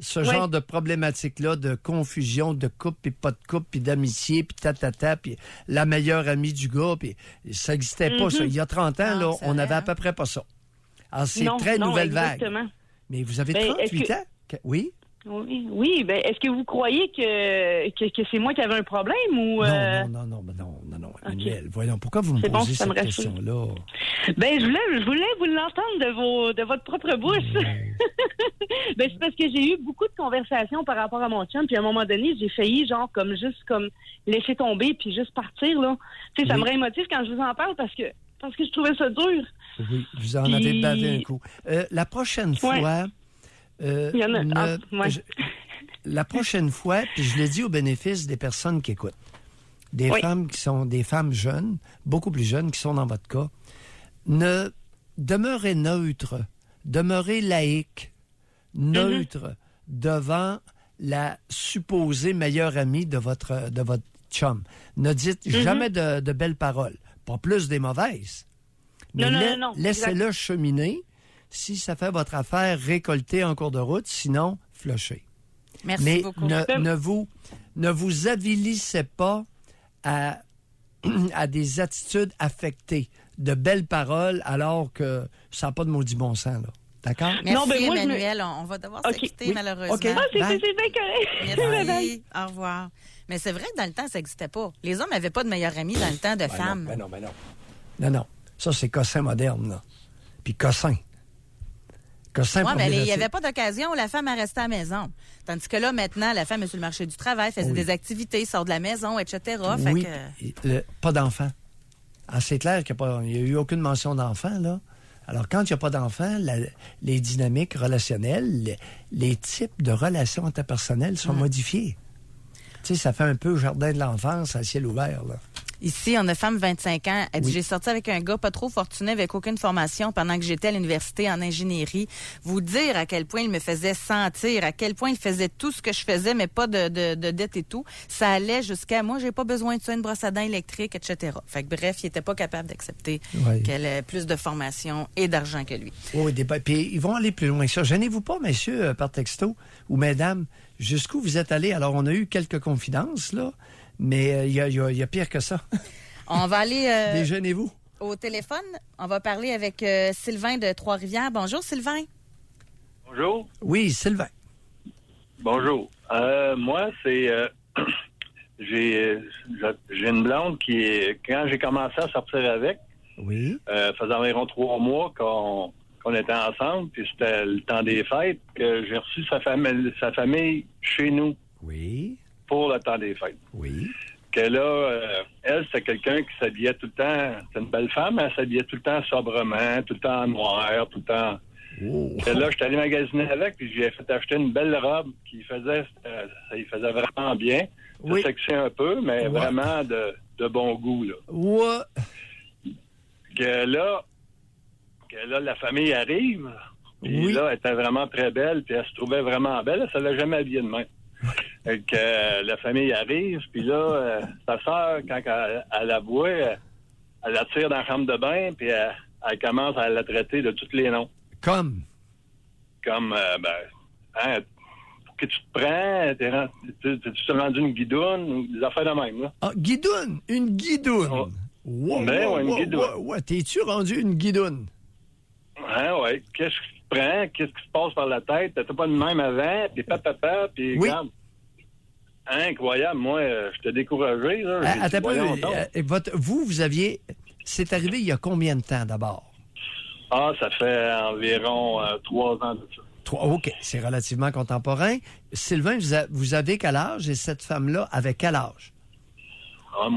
Ce genre de problématique-là, de confusion, de couple, puis pas de couple, puis d'amitié, puis tatata, puis la meilleure amie du gars, puis ça n'existait pas, ça. Il y a 30 ans, là, on n'avait à peu près pas ça. Alors, c'est très nouvelle vague. Mais vous avez 38 ans? Oui? Oui. Ben, est-ce que vous croyez que c'est moi qui avais un problème ou... Non, Emmanuel. Voyons, pourquoi vous me posez cette question-là? Ben, je voulais vous l'entendre de votre propre bouche. Ben, c'est parce que j'ai eu beaucoup de conversations par rapport à mon chum, puis à un moment donné, j'ai failli, comme laisser tomber, puis juste partir, là. Tu sais, ça me rend émotif quand je vous en parle parce que je trouvais ça dur. Oui, vous en avez bavé un coup. La prochaine fois... Il y en a... la prochaine fois, puis je le dis au bénéfice des personnes qui écoutent, femmes qui sont des femmes jeunes, beaucoup plus jeunes, qui sont dans votre cas, demeurez neutre, demeurez laïque, neutre devant la supposée meilleure amie de votre chum. Ne dites jamais de belles paroles, pas plus des mauvaises. Mais non. Laissez-le cheminer. Si ça fait votre affaire, récoltez en cours de route, sinon, flushez. Merci beaucoup. Ne vous avilissez pas à des attitudes affectées, de belles paroles, alors que ça n'a pas de maudit bon sens, là. D'accord? Merci, Emmanuel. On va devoir se quitter, malheureusement. Okay. C'est bien correct. Merci. Au revoir. Mais c'est vrai que dans le temps, ça n'existait pas. Les hommes n'avaient pas de meilleure amie dans le temps de femmes. Non. Ça, c'est cossin moderne, là. Puis cossin. Oui, mais il n'y avait pas d'occasion où la femme a resté à la maison. Tandis que là, maintenant, la femme est sur le marché du travail, faisait des activités, sort de la maison, etc. Oui, pas d'enfants. Ah, c'est clair qu'il n'y a eu aucune mention d'enfants, là. Alors, quand il n'y a pas d'enfants, les dynamiques relationnelles, les types de relations interpersonnelles sont modifiés. Tu sais, ça fait un peu jardin de l'enfance à ciel ouvert, là. Ici, on a femme 25 ans. Elle dit, j'ai sorti avec un gars pas trop fortuné avec aucune formation pendant que j'étais à l'université en ingénierie. Vous dire à quel point il me faisait sentir, à quel point il faisait tout ce que je faisais, mais pas de dette et tout. Ça allait jusqu'à moi, j'ai pas besoin de ça, une brosse à dents électrique, etc. Fait que bref, il était pas capable d'accepter qu'elle ait plus de formation et d'argent que lui. Oui, puis ils vont aller plus loin que ça. Gênez-vous pas, messieurs, par texto, ou mesdames, jusqu'où vous êtes allés. Alors, on a eu quelques confidences, là. Mais il y a pire que ça. On va aller... Déjeunez-vous. Au téléphone, on va parler avec Sylvain de Trois-Rivières. Bonjour, Sylvain. Bonjour. Oui, Sylvain. Bonjour. Moi, c'est... j'ai une blonde qui est... Quand j'ai commencé à sortir avec, faisait environ 3 mois qu'on était ensemble, puis c'était le temps des fêtes, que j'ai reçu sa famille chez nous. Oui. Pour le temps des fêtes. Oui. Que là, elle, c'est quelqu'un qui s'habillait tout le temps. C'est une belle femme, elle s'habillait tout le temps sobrement, tout le temps en noir, tout le temps. Que là, j'étais allé magasiner avec, puis j'ai fait acheter une belle robe qui faisait vraiment bien. C'est sexy un peu, mais vraiment de bon goût, là. Que là, la famille arrive, puis là, elle était vraiment très belle, puis elle se trouvait vraiment belle. Elle ne s'avait jamais habillée de même. Que la famille arrive, puis là, sa sœur, quand elle la voit, elle la tire dans la chambre de bain, puis elle commence à la traiter de tous les noms. Comme, pour que tu te prends, tu t'es rendu une guidoune, ou des affaires de même, là. Ah, guidoune! Une guidoune! Oh. Une guidoune. T'es-tu rendu une guidoune? Oui. Qu'est-ce que tu prends? Qu'est-ce qui se passe par la tête? T'étais pas de même avant, puis papa, puis regarde. Incroyable. Moi, je t'ai découragé, là. Attends, vous aviez... C'est arrivé il y a combien de temps, d'abord? Ah, ça fait environ 3 ans de ça. OK, c'est relativement contemporain. Sylvain, vous avez quel âge et cette femme-là avait quel âge? Ah,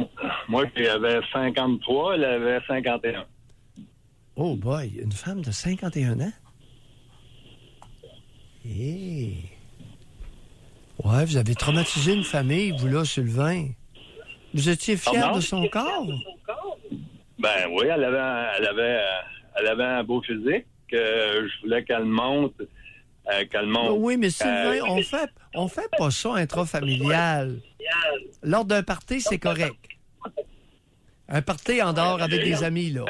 moi, j'avais 53, elle avait 51. Oh boy, une femme de 51 ans? Ouais, vous avez traumatisé une famille, vous là, Sylvain. Vous étiez fier de son corps? Ben oui, elle avait un beau physique. Je voulais qu'elle monte. Oui, mais Sylvain, on fait pas ça intrafamilial. Lors d'un party, c'est correct. Un party en dehors avec des amis, là.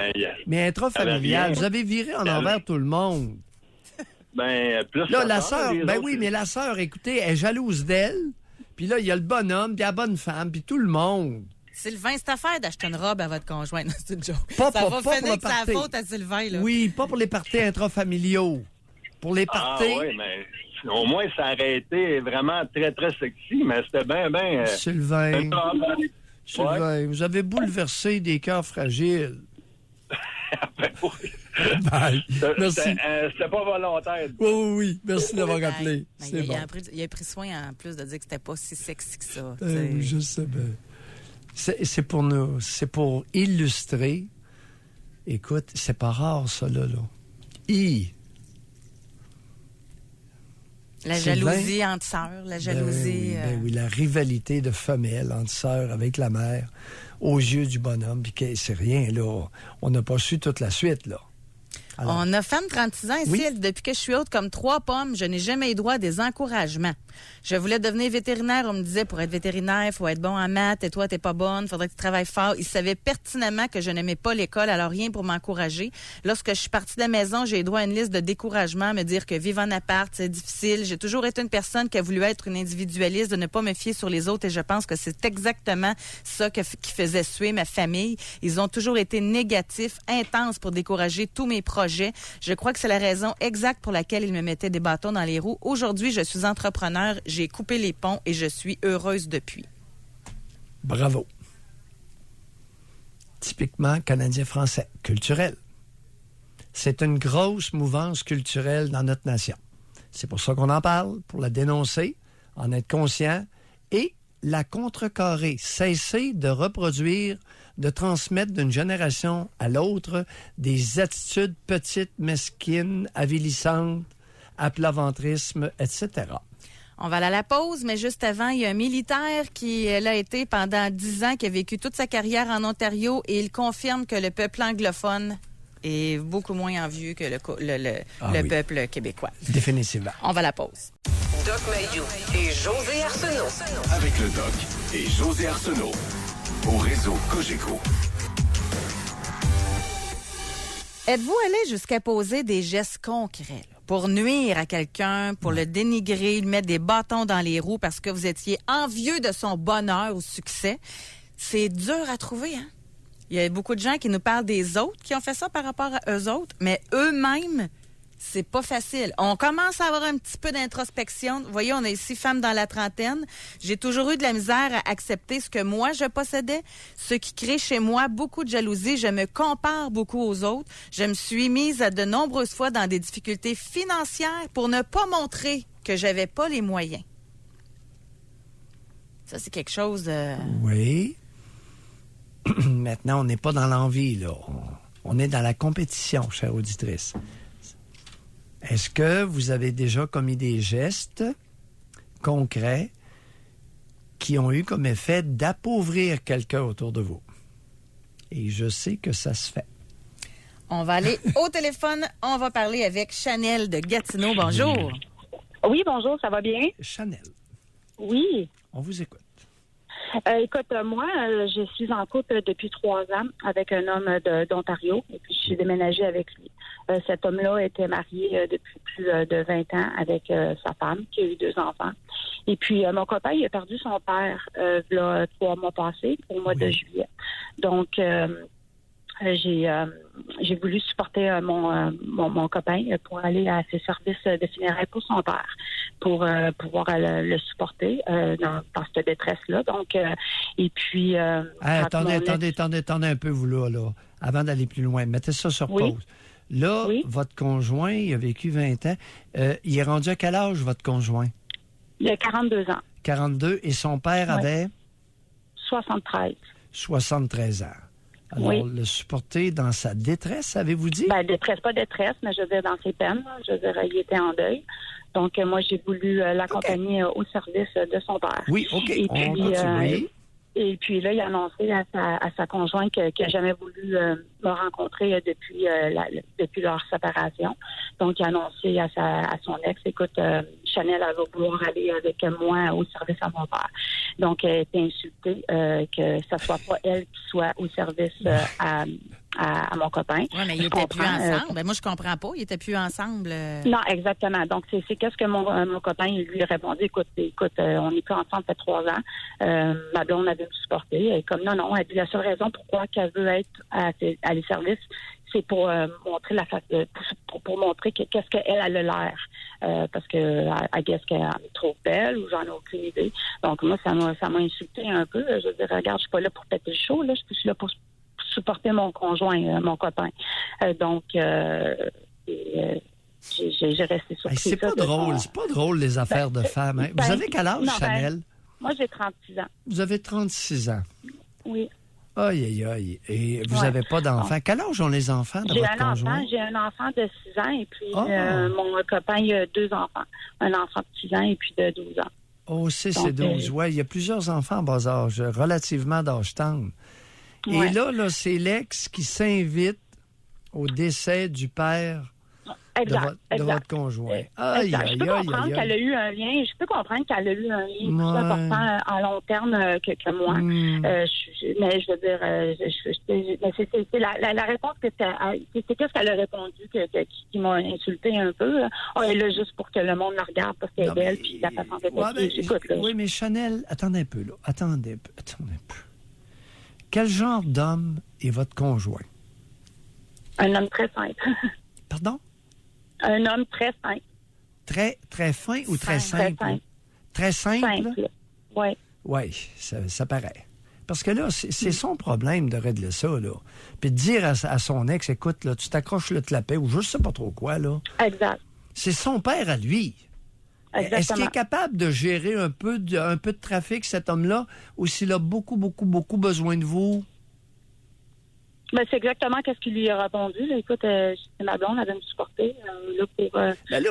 Mais intrafamilial, vous avez viré en envers tout le monde. Plus là, la sœur, mais la sœur, écoutez, elle est jalouse d'elle. Puis là, il y a le bonhomme, puis la bonne femme, puis tout le monde. Sylvain, c'est affaire d'acheter une robe à votre conjointe. C'est une joke. Pas ça va pour finir le que c'est la party. faute à Sylvain, là. Oui, pas pour les parties intrafamiliaux. Pour les parties... Ah oui, mais Au moins, ça aurait été vraiment très, très sexy, mais c'était bien... Sylvain, vous avez bouleversé des cœurs fragiles. Bye. Merci. C'était pas volontaire. Oui. Merci d'avoir rappelé. C'est bon. Il a pris soin, en plus, de dire que c'était pas si sexy que ça. Je sais bien. C'est pour nous. C'est pour illustrer. Écoute, c'est pas rare, ça, là. La jalousie entre sœurs, la jalousie... oui, la rivalité de femelles entre sœurs avec la mère aux yeux du bonhomme. Puis c'est rien, là. On n'a pas su toute la suite, là. Alors, on a femme 36 ans ici. Oui. Elle dit, depuis que je suis haute comme 3 pommes, je n'ai jamais eu droit à des encouragements. Je voulais devenir vétérinaire. On me disait, pour être vétérinaire, il faut être bon en maths. Et toi, t'es pas bonne. Faudrait que tu travailles fort. Il savait pertinemment que je n'aimais pas l'école, alors rien pour m'encourager. Lorsque je suis partie de la maison, j'ai eu droit à une liste de découragements, me dire que vivre en appart, c'est difficile. J'ai toujours été une personne qui a voulu être une individualiste, de ne pas me fier sur les autres. Et je pense que c'est exactement ça qui faisait suer ma famille. Ils ont toujours été négatifs, intenses pour décourager tous mes projets. Je crois que c'est la raison exacte pour laquelle ils me mettaient des bâtons dans les roues. Aujourd'hui, je suis entrepreneur. J'ai coupé les ponts et je suis heureuse depuis. Bravo. Typiquement canadien-français, culturel. C'est une grosse mouvance culturelle dans notre nation. C'est pour ça qu'on en parle, pour la dénoncer, en être conscient et la contrecarrer. Cesser de reproduire, de transmettre d'une génération à l'autre des attitudes petites, mesquines, avilissantes, aplaventrisme, etc. On va aller à la pause, mais juste avant, il y a un militaire qui l'a été pendant 10 ans, qui a vécu toute sa carrière en Ontario, et il confirme que le peuple anglophone est beaucoup moins envieux que le peuple québécois. Définitivement. On va à la pause. Doc Mayou et José Arsenault. Avec le Doc et José Arsenault. Au réseau Cogeco. Êtes-vous allé jusqu'à poser des gestes concrets là, pour nuire à quelqu'un, pour le dénigrer, lui mettre des bâtons dans les roues parce que vous étiez envieux de son bonheur ou succès? C'est dur à trouver, hein? Il y a beaucoup de gens qui nous parlent des autres qui ont fait ça par rapport à eux autres, mais eux-mêmes, c'est pas facile. On commence à avoir un petit peu d'introspection. Vous voyez, on est ici, femme dans la trentaine. J'ai toujours eu de la misère à accepter ce que moi, je possédais, ce qui crée chez moi beaucoup de jalousie. Je me compare beaucoup aux autres. Je me suis mise de nombreuses fois dans des difficultés financières pour ne pas montrer que j'avais pas les moyens. Ça, c'est quelque chose... Oui. Maintenant, on n'est pas dans l'envie, là. On est dans la compétition, chère auditrice. Est-ce que vous avez déjà commis des gestes concrets qui ont eu comme effet d'appauvrir quelqu'un autour de vous? Et je sais que ça se fait. On va aller au téléphone. On va parler avec Chanel de Gatineau. Bonjour. Oui, bonjour, ça va bien? Chanel. Oui. On vous écoute. Écoute, moi, je suis en couple depuis 3 ans avec un homme d'Ontario et puis je suis déménagée avec lui. Cet homme-là était marié depuis plus de 20 ans avec sa femme qui a eu 2 enfants. Et puis, mon copain, il a perdu son père il y a 3 mois passés, au mois de juillet. Donc, j'ai voulu supporter mon copain pour aller à ses services de funérailles pour son père, pour pouvoir le supporter dans cette détresse-là. Donc, et puis... attendez un peu, vous là, avant d'aller plus loin. Mettez ça sur pause. Là, votre conjoint, il a vécu 20 ans. Il est rendu à quel âge, votre conjoint? Il a 42 ans. 42, et son père avait? 73. 73 ans. Alors, le supporter dans sa détresse, avez-vous dit? Ben, détresse, pas détresse, mais je veux dire dans ses peines. Je veux dire, il était en deuil. Donc, moi, j'ai voulu l'accompagner au service de son père. Oui, OK. Et on continue. Et puis là, il a annoncé à sa conjointe qu'il n'a jamais voulu me rencontrer depuis leur séparation. Donc, il a annoncé à son ex, écoute, Chanel, elle va vouloir aller avec moi au service à mon père. Donc, elle était insultée que ce soit pas elle qui soit au service à mon copain. Oui, mais ils n'étaient plus ensemble. Ben, moi, je comprends pas. Ils n'étaient plus ensemble. Non, exactement. Donc, c'est qu'est-ce que mon copain lui a répondu. Écoute, on n'est plus ensemble, ça fait 3 ans. Ma blonde avait me supporter. Et comme non, elle dit la seule raison pourquoi qu'elle veut être à les services, c'est pour montrer la face pour montrer qu'est-ce qu'elle a l'air. Parce que I guess qu'elle est trop belle ou j'en ai aucune idée. Donc, moi, ça m'a insulté un peu. Je veux dire, regarde, je suis pas là pour péter le show, là. Je suis là pour supporter mon conjoint, mon copain. Donc, j'ai resté surprise. C'est pas drôle, c'est pas drôle les affaires de femmes. Hein? Vous avez quel âge, Chanel? Moi, j'ai 36 ans. Vous avez 36 ans. Oui. Aïe, aïe, aïe. Et vous n'avez pas d'enfants. Quel âge ont les enfants de votre conjoint? J'ai un enfant de 6 ans et puis mon copain, il a 2 enfants. Un enfant de 6 ans et puis de 12 ans. Oh, 6 et 12. Oui, il y a plusieurs enfants en bas âge, relativement d'âge tendre. Ouais. Et là, c'est l'ex qui s'invite au décès du père de votre conjoint. Aïe, je peux comprendre qu'elle a eu un lien. Je peux comprendre qu'elle a eu un lien plus important à long terme que moi. Mais je veux dire, c'est la réponse que c'est qu'est-ce qu'elle a répondu qui m'a insulté un peu. Elle est là juste pour que le monde la regarde parce qu'elle est belle puis la façon de oui, mais Chanel, attendez un peu là. Attendez un peu. Quel genre d'homme est votre conjoint? Un homme très simple. Pardon? Un homme très simple. Très fin ou très simple? Très simple? Oui. Oui, ça paraît. Parce que là, c'est son problème de régler ça, là. Puis de dire à son ex, écoute, là, tu t'accroches le clapet ou je sais pas trop quoi, là. Exact. C'est son père à lui. Exactement. Est-ce qu'il est capable de gérer un peu de trafic, cet homme-là, ou s'il a beaucoup besoin de vous? Ben, c'est exactement ce qu'il lui a répondu. Là. Écoute, c'est ma blonde, elle va me supporter.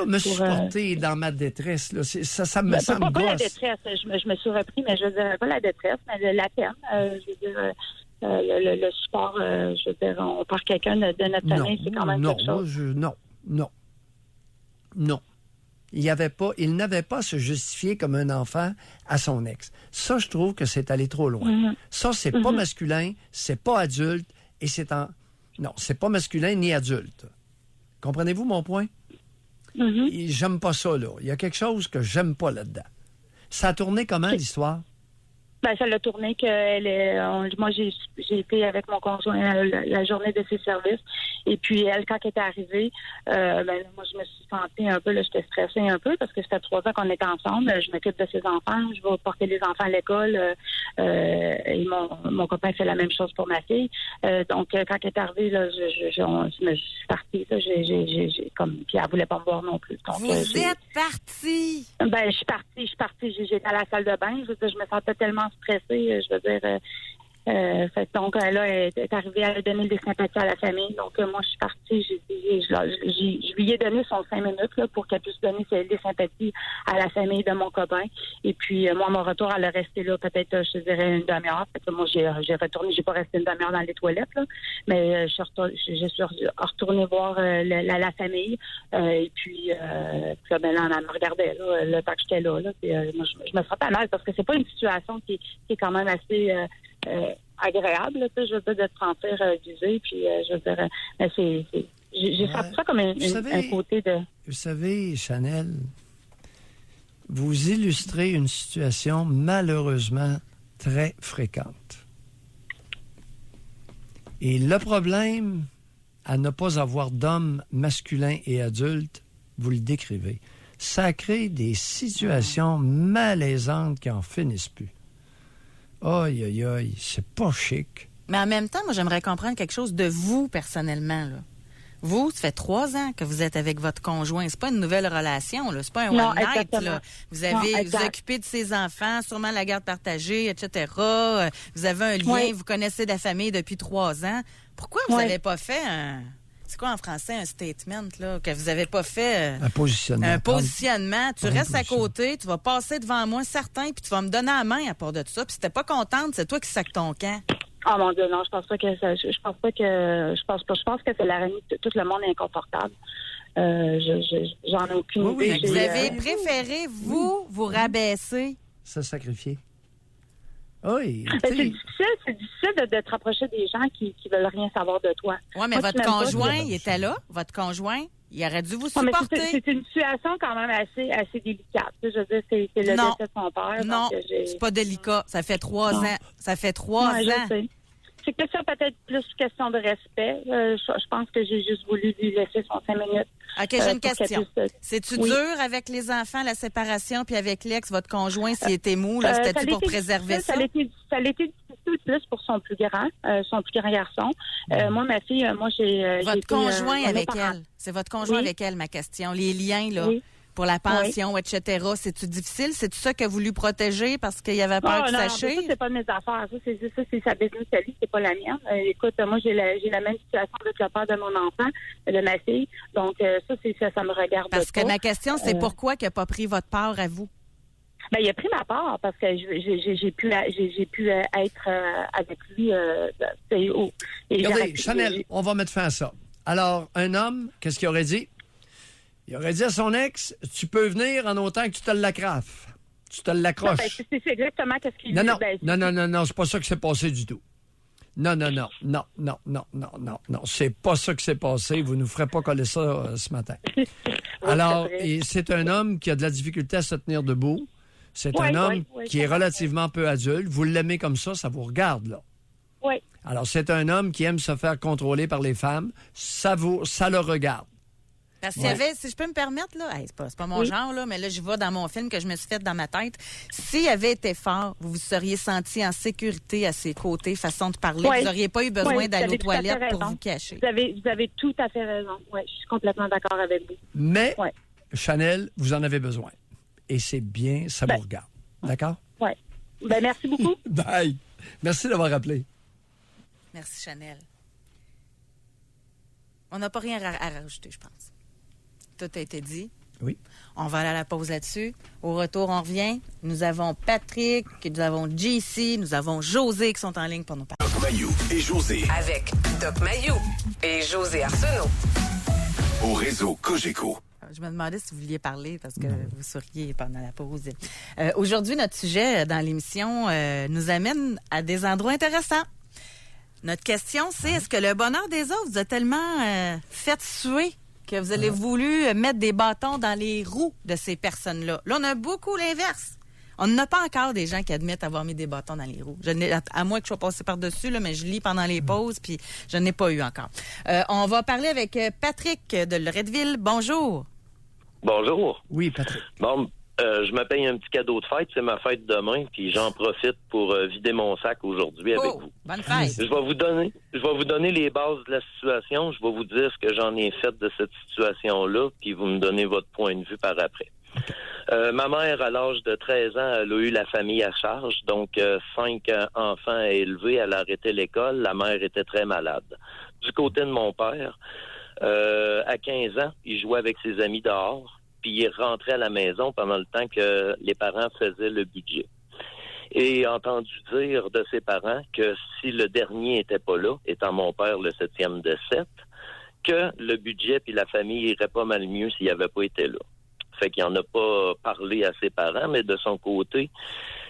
Me supporter dans ma détresse, là, ça me semble pas la détresse. Je me suis repris, mais je veux dire, pas la détresse, mais la peine. Je veux dire, le support, je veux dire, on part quelqu'un de notre famille, c'est quand même quelque chose. Non. Il n'avait pas à se justifier comme un enfant à son ex. Ça, je trouve que c'est aller trop loin. Mm-hmm. Ça, c'est pas masculin, c'est pas adulte, et non, c'est pas masculin ni adulte. Comprenez-vous mon point? Mm-hmm. J'aime pas ça, là. Il y a quelque chose que j'aime pas là-dedans. Ça a tourné comment, l'histoire? Ben, ça l'a tourné que moi, j'ai été avec mon conjoint la journée de ses services. Et puis, elle, quand elle était arrivée, moi, je me suis sentie un peu, là, j'étais stressée un peu parce que ça fait 3 ans qu'on est ensemble. Je m'occupe de ses enfants. Je vais porter les enfants à l'école. Et mon copain fait la même chose pour ma fille. Donc, quand elle est arrivée, là, je me suis partie. Là, puis elle voulait pas me voir non plus. Donc, vous êtes partie? Ben, je suis partie. J'étais à la salle de bain. Je me sentais tellement stressée. Je veux dire, donc, là, elle est arrivée à donner des sympathies à la famille. Donc, moi, je suis partie. Je lui ai donné son 5 minutes là, pour qu'elle puisse donner des sympathies à la famille de mon copain. Et puis, moi, à mon retour, elle est restée là peut-être, je dirais, une demi-heure. Fait que moi, j'ai retourné. J'ai pas resté une demi-heure dans les toilettes, là, mais je suis retournée voir la famille. Et puis, là, ben, là, elle me regardait là, le temps que j'étais là. Puis, moi, je me sentais mal parce que c'est pas une situation qui est quand même assez agréable, là, je veux dire, de te sentir visé, puis je veux dire, j'ai fait ça comme un côté de... Vous savez, Chanel, vous illustrez une situation malheureusement très fréquente. Et le problème à ne pas avoir d'hommes masculins et adultes, vous le décrivez, ça crée des situations malaisantes qui en finissent plus. Aïe, aïe, aïe, c'est pas chic. Mais en même temps, moi, j'aimerais comprendre quelque chose de vous, personnellement, là. Vous, ça fait 3 ans que vous êtes avec votre conjoint. C'est pas une nouvelle relation, là. C'est pas un one night, là. Vous vous occupez de ses enfants, sûrement la garde partagée, etc. Vous avez un lien, vous connaissez la famille depuis 3 ans. Pourquoi vous n'avez pas fait c'est quoi en français, un statement, là, que vous n'avez pas fait? Un positionnement. Un positionnement. Tu restes à côté, tu vas passer devant moi, certain, puis tu vas me donner la main à part de tout ça. Puis si t'es pas contente, c'est toi qui sacs ton camp. Oh mon Dieu, non, je pense pas que ça. Je pense que c'est la réunion. Tout le monde est inconfortable. J'en ai aucune idée. Vous avez préféré, vous rabaisser? Se sacrifier. Oui. C'est difficile de te rapprocher des gens qui veulent rien savoir de toi. Oui, mais Moi, votre conjoint, il était là. Votre conjoint, il aurait dû vous Ouais, mais supporter. c'est une situation quand même assez délicate. Je veux dire, c'est le décès de son père. Non, donc, c'est pas délicat. Ça fait 3 ans. Ça fait 3 Ouais, ans. je sais. C'est que ça peut-être plus question de respect. Je pense que j'ai juste voulu lui laisser son 5 minutes. OK, j'ai une pour qu'elle question. puisse- C'est-tu Oui. dur avec les enfants, la séparation, puis avec l'ex, votre conjoint, s'il était mou, là, c'était-tu pour préserver ça? Ça a été difficile plus pour son plus grand garçon. Moi, ma fille, j'ai... Votre conjoint on est avec parents. elle. C'est votre conjoint Oui. avec elle, ma question. Les liens, là, Oui. pour la pension, etc. C'est-tu difficile? C'est-tu ça que vous lui protégez parce qu'il avait peur que ça ça, chire? c'est pas de mes affaires. Ça, c'est sa business à lui, c'est pas la mienne. Écoute, moi, j'ai la même situation avec le père de mon enfant, de ma fille. Donc, ça me regarde Parce que pas. ma question, c'est pourquoi il n'a pas pris votre part à vous? Ben, il a pris ma part parce que j'ai pu être avec lui. Regardez, Chanel, on va mettre fin à ça. Alors, un homme, qu'est-ce qu'il aurait dit? Il aurait dit à son ex, tu peux venir en autant que tu te l'accrafes. Tu te l'accroches. C'est exactement ce qu'il Non, dit. non, c'est pas ça qui s'est passé du tout. Non, c'est pas ça qui s'est passé. Vous nous ferez pas coller ça ce matin. Alors, et c'est un homme qui a de la difficulté à se tenir debout. C'est un homme qui est relativement peu adulte. Vous l'aimez comme ça vous regarde, là. Oui. Alors, c'est un homme qui aime se faire contrôler par les femmes. Ça le regarde. Parce qu'il y avait, si je peux me permettre, là, c'est pas mon genre, là, mais là, je vois dans mon film que je me suis fait dans ma tête. S'il avait été fort, vous vous seriez senti en sécurité à ses côtés, façon de parler. Vous n'auriez pas eu besoin d'aller aux toilettes pour vous cacher. Vous avez tout à fait raison. Oui, je suis complètement d'accord avec vous. Mais, Chanel, vous en avez besoin. Et c'est bien, ça vous regarde. D'accord? Oui. Ben, merci beaucoup. Bye. Merci d'avoir appelé. Merci, Chanel. On n'a pas rien à rajouter, je pense. Tout a été dit. Oui. On va aller à la pause là-dessus. Au retour, on revient. Nous avons Patrick, nous avons JC, nous avons José qui sont en ligne pour nous parler. Doc Mayou et José. Avec Doc Mayou et José Arsenault. Au réseau Cogeco. Je me demandais si vous vouliez parler parce que vous souriez pendant la pause. Aujourd'hui, notre sujet dans l'émission nous amène à des endroits intéressants. Notre question, c'est est-ce que le bonheur des autres vous a tellement fait suer que vous avez voulu mettre des bâtons dans les roues de ces personnes-là? Là, on a beaucoup l'inverse. On n'a pas encore des gens qui admettent avoir mis des bâtons dans les roues. À moins que je sois passé par-dessus, là, mais je lis pendant les pauses, puis je n'ai pas eu encore. On va parler avec Patrick de Loretteville. Bonjour. Bonjour. Oui, Patrick. Bon, je me paye un petit cadeau de fête. C'est ma fête demain, puis j'en profite pour vider mon sac aujourd'hui avec vous. Bonne fête. Je vais vous donner les bases de la situation. Je vais vous dire ce que j'en ai fait de cette situation-là, puis vous me donnez votre point de vue par après. Ma mère, à l'âge de 13 ans, elle a eu la famille à charge. Donc, 5 enfants à élever. Elle a arrêté l'école. La mère était très malade. Du côté de mon père, à 15 ans, il jouait avec ses amis dehors, puis il rentrait à la maison pendant le temps que les parents faisaient le budget. Et il a entendu dire de ses parents que si le dernier était pas là, étant mon père le 7e de 7, que le budget puis la famille irait pas mal mieux s'il avait pas été là. Fait qu'il en a pas parlé à ses parents, mais de son côté,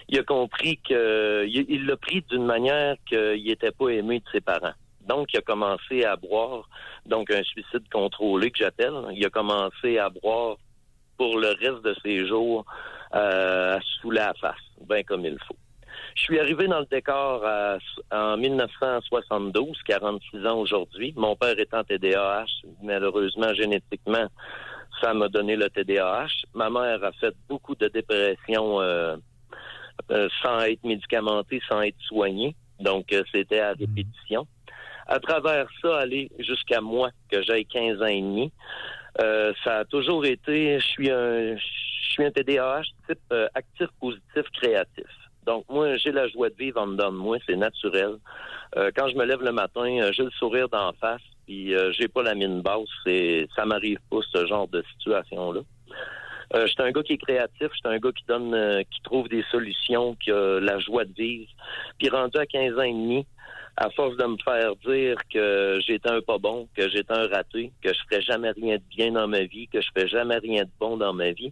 il a compris il l'a pris d'une manière qu'il était pas aimé de ses parents. Donc, il a commencé à boire, donc un suicide contrôlé que j'appelle. Il a commencé à boire pour le reste de ses jours à se saouler à la face, bien comme il faut. Je suis arrivé dans le décor en 1972, 46 ans aujourd'hui. Mon père étant TDAH, malheureusement, génétiquement, ça m'a donné le TDAH. Ma mère a fait beaucoup de dépression sans être médicamentée, sans être soignée. Donc, c'était à répétition. À travers ça, aller jusqu'à moi, que j'ai 15 ans et demi, ça a toujours été, je suis un TDAH type actif, positif, créatif. Donc, moi, j'ai la joie de vivre en dedans de moi, c'est naturel. Quand je me lève le matin, j'ai le sourire d'en face, puis j'ai pas la mine basse, ça m'arrive pas, ce genre de situation-là. Je suis un gars qui est créatif, je suis un gars qui donne, qui trouve des solutions, qui a la joie de vivre. Puis rendu à 15 ans et demi, à force de me faire dire que j'étais un pas bon, que j'étais un raté, que je ferais jamais rien de bien dans ma vie, que je ferais jamais rien de bon dans ma vie,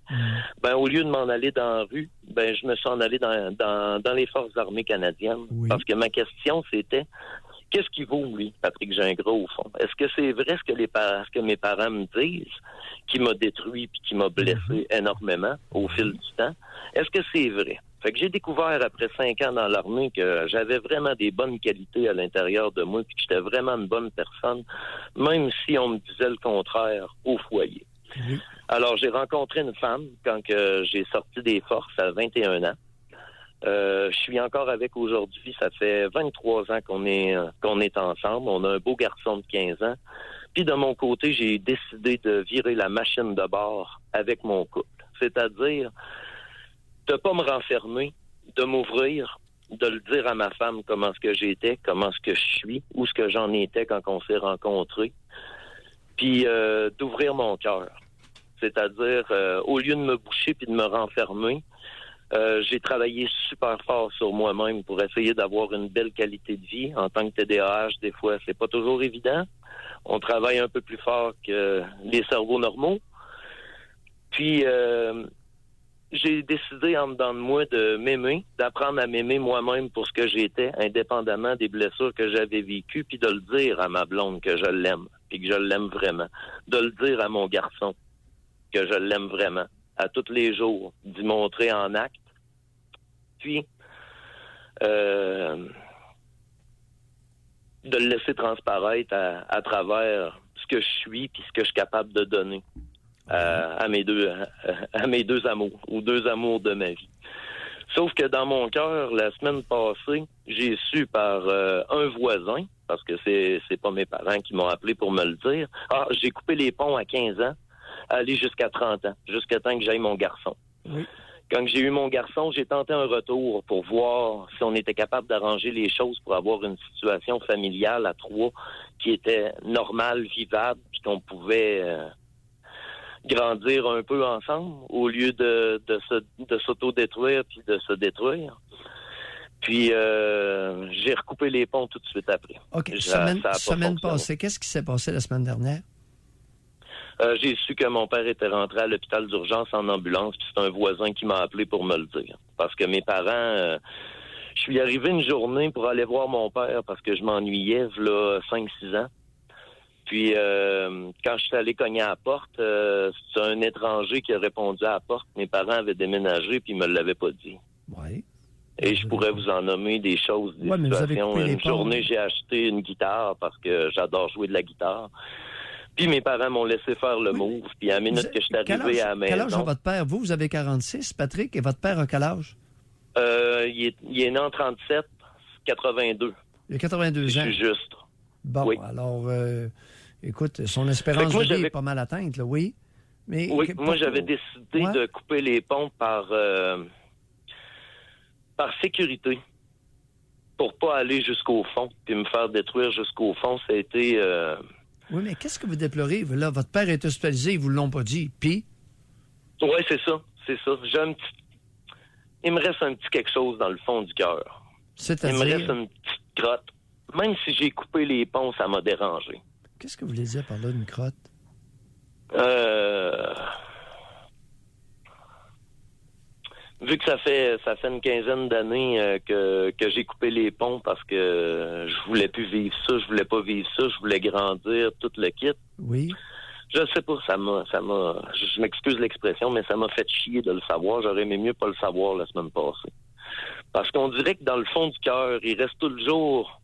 ben au lieu de m'en aller dans la rue, ben je me suis en allé dans les Forces armées canadiennes. Oui. Parce que ma question, c'était qu'est-ce qu'il vaut, lui, Patrick Gingras, au fond? Est-ce que c'est vrai ce que mes parents me disent, qui m'a détruit puis qui m'a blessé énormément au fil du temps? Est-ce que c'est vrai? Fait que j'ai découvert après 5 ans dans l'armée que j'avais vraiment des bonnes qualités à l'intérieur de moi puis que j'étais vraiment une bonne personne, même si on me disait le contraire au foyer. Alors, j'ai rencontré une femme quand que j'ai sorti des forces à 21 ans. Je suis encore avec aujourd'hui. Ça fait 23 ans qu'on est ensemble. On a un beau garçon de 15 ans. Puis de mon côté, j'ai décidé de virer la machine de bord avec mon couple. C'est-à-dire de pas me renfermer, de m'ouvrir, de le dire à ma femme comment ce que j'étais, comment ce que je suis, où ce que j'en étais quand on s'est rencontrés. Puis d'ouvrir mon cœur. C'est-à-dire, au lieu de me boucher puis de me renfermer, j'ai travaillé super fort sur moi-même pour essayer d'avoir une belle qualité de vie. En tant que TDAH, des fois, c'est pas toujours évident. On travaille un peu plus fort que les cerveaux normaux. Puis, j'ai décidé en dedans de moi de m'aimer, d'apprendre à m'aimer moi-même pour ce que j'étais, indépendamment des blessures que j'avais vécues, puis de le dire à ma blonde que je l'aime, puis que je l'aime vraiment. De le dire à mon garçon que je l'aime vraiment, à tous les jours, d'y montrer en acte. Puis, de le laisser transparaître à travers ce que je suis puis ce que je suis capable de donner à mes deux amours, ou 2 amours de ma vie. Sauf que dans mon cœur, la semaine passée, j'ai su par un voisin, parce que c'est pas mes parents qui m'ont appelé pour me le dire, j'ai coupé les ponts à 15 ans, aller jusqu'à 30 ans, jusqu'à temps que j'aille mon garçon. Oui. Quand j'ai eu mon garçon, j'ai tenté un retour pour voir si on était capable d'arranger les choses pour avoir une situation familiale à 3 qui était normale, vivable, puis qu'on pouvait grandir un peu ensemble au lieu de s'auto-détruire puis de se détruire. Puis j'ai recoupé les ponts tout de suite après. OK. Semaine passée, qu'est-ce qui s'est passé la semaine dernière? J'ai su que mon père était rentré à l'hôpital d'urgence en ambulance, puis c'est un voisin qui m'a appelé pour me le dire. Parce que mes parents... je suis arrivé une journée pour aller voir mon père parce que je m'ennuyais, là, 5-6 ans. Puis, quand je suis allé cogner à la porte, c'est un étranger qui a répondu à la porte. Mes parents avaient déménagé, puis ils me l'avaient pas dit. Oui. Et je pourrais vous en nommer des choses, des situations. Une journée, j'ai acheté une guitare parce que j'adore jouer de la guitare. Puis mes parents m'ont laissé faire le move. Puis à la minute que je suis arrivé à la maison... Quel âge a votre père? Vous avez 46, Patrick, et votre père a quel âge? Il est né en 37, 82. Il a 82 ans. Je suis juste. Bon, oui. Alors, écoute, son espérance de vie est pas mal atteinte, là, oui. Mais, oui, moi, j'avais décidé de couper les ponts par sécurité, pour pas aller jusqu'au fond, puis me faire détruire jusqu'au fond. Ça a été... Oui, mais qu'est-ce que vous déplorez? Là, votre père est hospitalisé, ils vous l'ont pas dit. Puis? Oui, c'est ça. Il me reste un petit quelque chose dans le fond du cœur. C'est-à-dire? Il me reste une petite crotte. Même si j'ai coupé les ponts, ça m'a dérangé. Qu'est-ce que vous voulez dire par là, une crotte? Vu que ça fait une quinzaine d'années que j'ai coupé les ponts parce que je voulais plus vivre ça, je voulais pas vivre ça, je voulais grandir, tout le kit. Oui. Je sais pas, je m'excuse l'expression, mais ça m'a fait chier de le savoir. J'aurais aimé mieux pas le savoir la semaine passée. Parce qu'on dirait que dans le fond du cœur, il reste toujours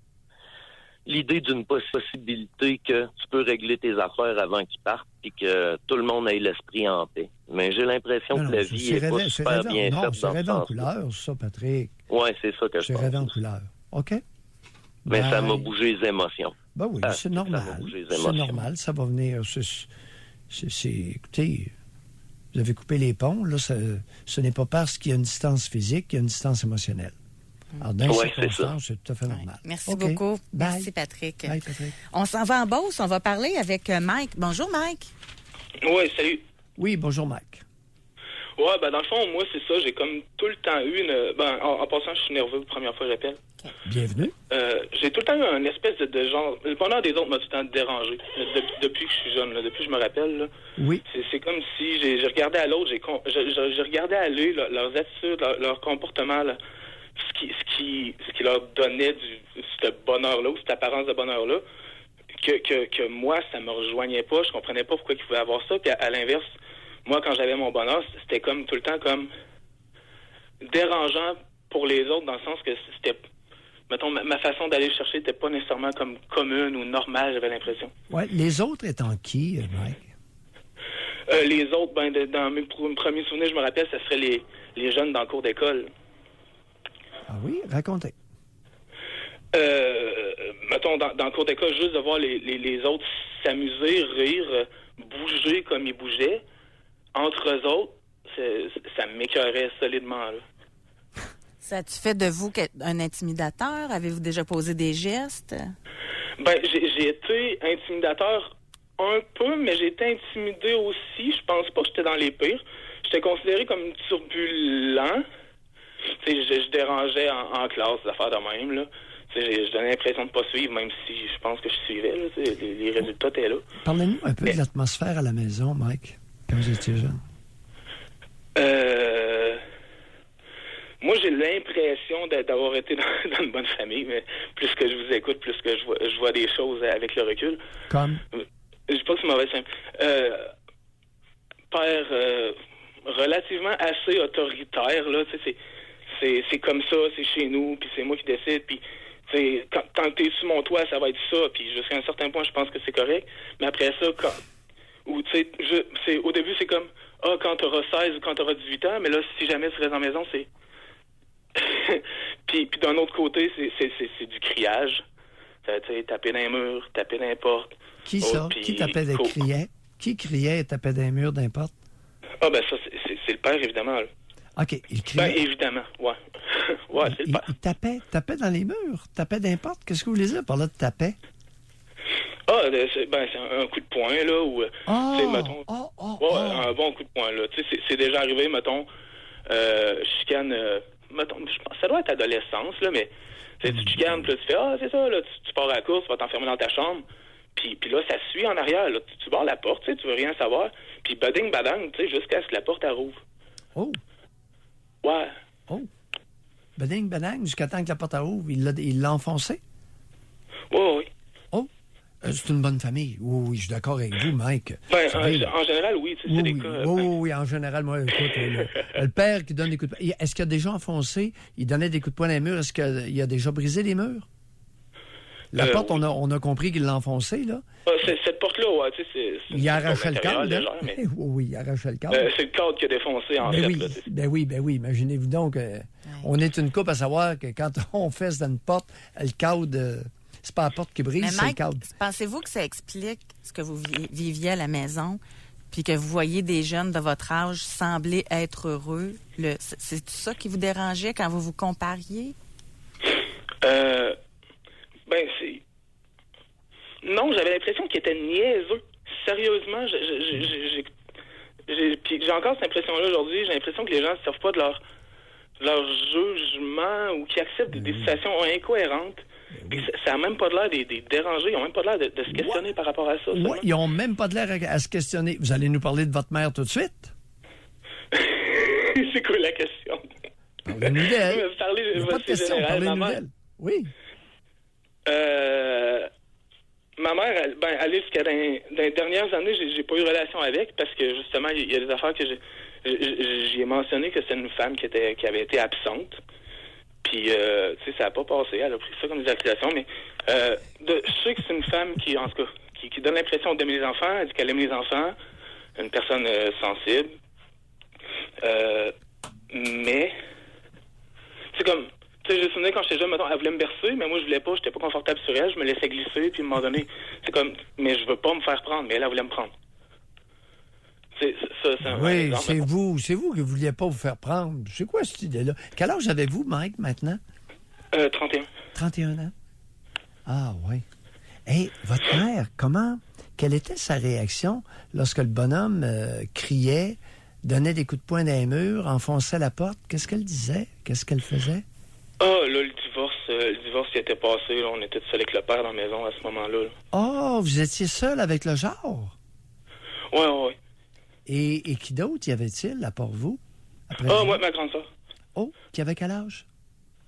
l'idée d'une possibilité que tu peux régler tes affaires avant qu'ils partent et que tout le monde ait l'esprit en paix. Mais j'ai l'impression que la vie est pas super bien faite. C'est rêvé en couleur, ça, Patrick. Oui, c'est ça que je pense. C'est rêvé en couleur. OK? Mais ça m'a bougé les émotions. Ben oui, c'est normal. C'est normal, ça va venir. Écoutez, vous avez coupé les ponts, là, ce n'est pas parce qu'il y a une distance physique qu'il y a une distance émotionnelle. Alors, dans les circonstances, c'est tout à fait normal. Merci beaucoup. Bye. Merci, Patrick. Bye, Patrick. On s'en va en Beauce. On va parler avec Mike. Bonjour, Mike. Oui, salut. Oui, bonjour, Mike. Ouais, ben dans le fond, moi, c'est ça. J'ai comme tout le temps eu une... Ben, en passant, je suis nerveux la première fois que j'appelle. Bienvenue. J'ai tout le temps eu un espèce de genre... Le bonheur des autres m'a tout le temps dérangé. Depuis que je suis jeune, là, depuis que je me rappelle. Là, oui. C'est comme si j'ai regardé à l'autre, j'ai regardé aller leurs attitudes, leur comportement, là, ce qui leur donnait ce bonheur-là, ou cette apparence de bonheur-là, que moi, ça me rejoignait pas. Je comprenais pas pourquoi ils pouvaient avoir ça. Puis à l'inverse, moi, quand j'avais mon bonheur, c'était comme tout le temps comme dérangeant pour les autres, dans le sens que c'était... Mettons, ma façon d'aller le chercher n'était pas nécessairement comme commune ou normale, j'avais l'impression. Ouais, les autres étant qui, Mike? Les autres, ben, dans mes premiers souvenirs, je me rappelle, ce serait les jeunes dans le cours d'école. Ah oui? Racontez. Mettons, dans le cours d'école, juste de voir les autres s'amuser, rire, bouger comme ils bougeaient, entre eux autres, ça m'écœurait solidement, là. Ça a-tu fait de vous un intimidateur? Avez-vous déjà posé des gestes? Ben, j'ai été intimidateur un peu, mais j'ai été intimidé aussi. Je pense pas que j'étais dans les pires. J'étais considéré comme turbulent. Je dérangeais en classe, des affaires de même, là. Je donnais l'impression de pas suivre, même si je pense que je suivais, là. Les résultats étaient là. Parlez-nous un peu de l'atmosphère à la maison, Mike, quand vous étiez jeune. Moi, j'ai l'impression d'avoir été dans une bonne famille, mais plus que je vous écoute, plus que je vois des choses avec le recul. Comme? Je dis pas que c'est mauvais simple. Père relativement assez autoritaire, là, c'est comme ça, c'est chez nous, puis c'est moi qui décide, puis tant que t'es sur mon toit, ça va être ça, puis jusqu'à un certain point, je pense que c'est correct, mais après ça, au début, c'est comme, quand t'auras 16 ou quand t'auras 18 ans, mais là, si jamais tu restes en maison, c'est... puis d'un autre côté, c'est du criage. Taper dans les murs, taper dans les portes. Qui ça? Qui tapait des criait? Qui criait et tapait dans les murs, n'importe? Ah, ben ça, c'est le père, évidemment. Là. OK, il criait. Ben, évidemment, ouais. Ouais, c'est le père. Il tapait dans les murs, tapait n'importe. Qu'est-ce que vous voulez dire par là de tapait? Ah, c'est un coup de poing, là, ou... mettons... un bon coup de poing, là. Tu sais, c'est déjà arrivé, mettons, chicane... mettons, je pense, ça doit être adolescence, là, mais tu chicanes, puis là, tu fais, c'est ça, là, tu pars à la course, tu vas t'enfermer dans ta chambre, puis là, ça suit en arrière, là, tu barres la porte, tu sais, tu veux rien savoir, puis bading, badang, tu sais, jusqu'à ce que la porte, elle rouvre. Oh! Ouais. Oh! Bading, badang, jusqu'à temps que la porte, elle rouvre, il l'a enfoncé? Oui. Oh! C'est une bonne famille. Oui, je suis d'accord avec vous, Mike. Ben, en général, oui. C'est des cas... Oui, en général, moi, écoute, le père qui donne des coups de poing. Est-ce qu'il a déjà enfoncé? Il donnait des coups de poing dans les murs. Est-ce qu'il a déjà brisé les murs? La porte, oui. on a compris qu'il l'a enfoncé, là. Cette porte-là, ouais, tu sais, c'est... Il arrachait le cadre, légère, mais... Oui, il arrachait le cadre. C'est le cadre qui a défoncé, en fait. Oui, là, ben oui. Imaginez-vous donc, on est une couple à savoir que quand on fesse dans une porte, le cadre... c'est pas la porte qui brise, c'est le cadre. Pensez-vous que ça explique ce que vous viviez à la maison, puis que vous voyez des jeunes de votre âge sembler être heureux? C'est tout ça qui vous dérangeait quand vous vous compariez? Ben, c'est... Non, j'avais l'impression qu'ils étaient niaiseux. Sérieusement, j'ai encore cette impression-là aujourd'hui. J'ai l'impression que les gens ne se servent pas de leur jugement ou qu'ils acceptent des situations incohérentes. Puis ça n'a même pas de l'air des déranger. Ils n'ont même pas de l'air de se questionner par rapport à ça. Oui, ils n'ont même pas de l'air à se questionner. Vous allez nous parler de votre mère tout de suite? C'est quoi la question? Parlez-nous d'elle. Il n'y a pas de question, parlez-nous d'elle. Oui. Ma mère, elle est jusqu'à dans les dernières années, j'ai pas eu de relation avec parce que justement, il y a des affaires que j'ai mentionné que c'était une femme qui avait été absente. Puis, tu sais, ça n'a pas passé. Elle a pris ça comme des accusations, mais je sais que c'est une femme qui, en tout cas, qui donne l'impression d'aimer les enfants. Elle dit qu'elle aime les enfants. Une personne sensible. Mais, c'est comme... Tu sais, je me souviens quand j'étais jeune, mettons, elle voulait me bercer, mais moi, je voulais pas, j'étais pas confortable sur elle, je me laissais glisser, puis à un moment donné, c'est comme, mais je veux pas me faire prendre, mais elle voulait me prendre. C'est oui, c'est vous qui ne vouliez pas vous faire prendre. C'est quoi cette idée-là? Quel âge avez-vous, Mike, maintenant? 31. 31 ans? Ah, oui. Et votre mère, quelle était sa réaction lorsque le bonhomme criait, donnait des coups de poing dans les murs, enfonçait la porte. Qu'est-ce qu'elle disait? Qu'est-ce qu'elle faisait? Ah, là, le divorce qui était passé, là, on était seul avec le père dans la maison à ce moment-là. Là. Oh, vous étiez seul avec le genre? Ouais. Et qui d'autre y avait-il, à part vous? Moi, ma grande soeur. Oh, qui avait quel âge?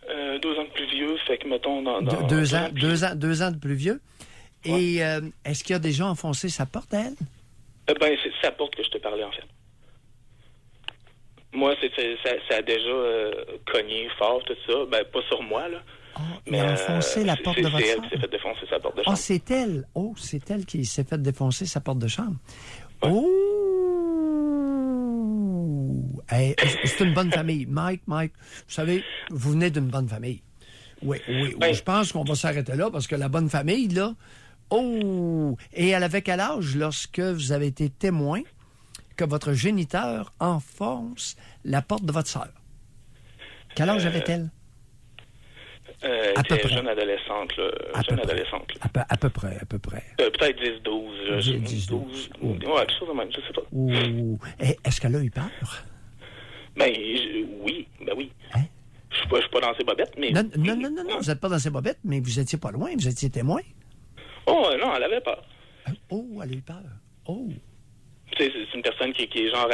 2 ans de plus vieux, fait que, mettons, dans 2 ans de plus vieux. Ouais. Et est-ce qu'il y a déjà enfoncé sa porte, elle? C'est sa porte que je te parlais, en fait. Moi, ça a déjà cogné fort, tout ça. Pas sur moi, là. Mais il a enfoncé la porte de votre chambre? C'est elle qui s'est fait défoncer sa porte de chambre. C'est elle. Oh, c'est elle qui s'est fait défoncer sa porte de chambre. Ouais. Oh! Hey, c'est une bonne famille. Mike, vous savez, vous venez d'une bonne famille. Oui. Je pense qu'on va s'arrêter là parce que la bonne famille, là... Oh! Et elle avait quel âge lorsque vous avez été témoin que votre géniteur enfonce la porte de votre sœur? Quel âge avait-elle? À peu près. Jeune adolescente, là. À peu près. Peut-être 10-12. 10-12. Ouais, quelque chose de même, je sais pas. Est-ce qu'elle a eu peur? Oui. Hein? Je suis pas dans ses bobettes, mais... Non, vous n'êtes pas dans ses bobettes, mais vous étiez pas loin, vous étiez témoin. Oh, non, elle avait peur. Oh, elle a eu peur. Oh. C'est une personne qui est genre...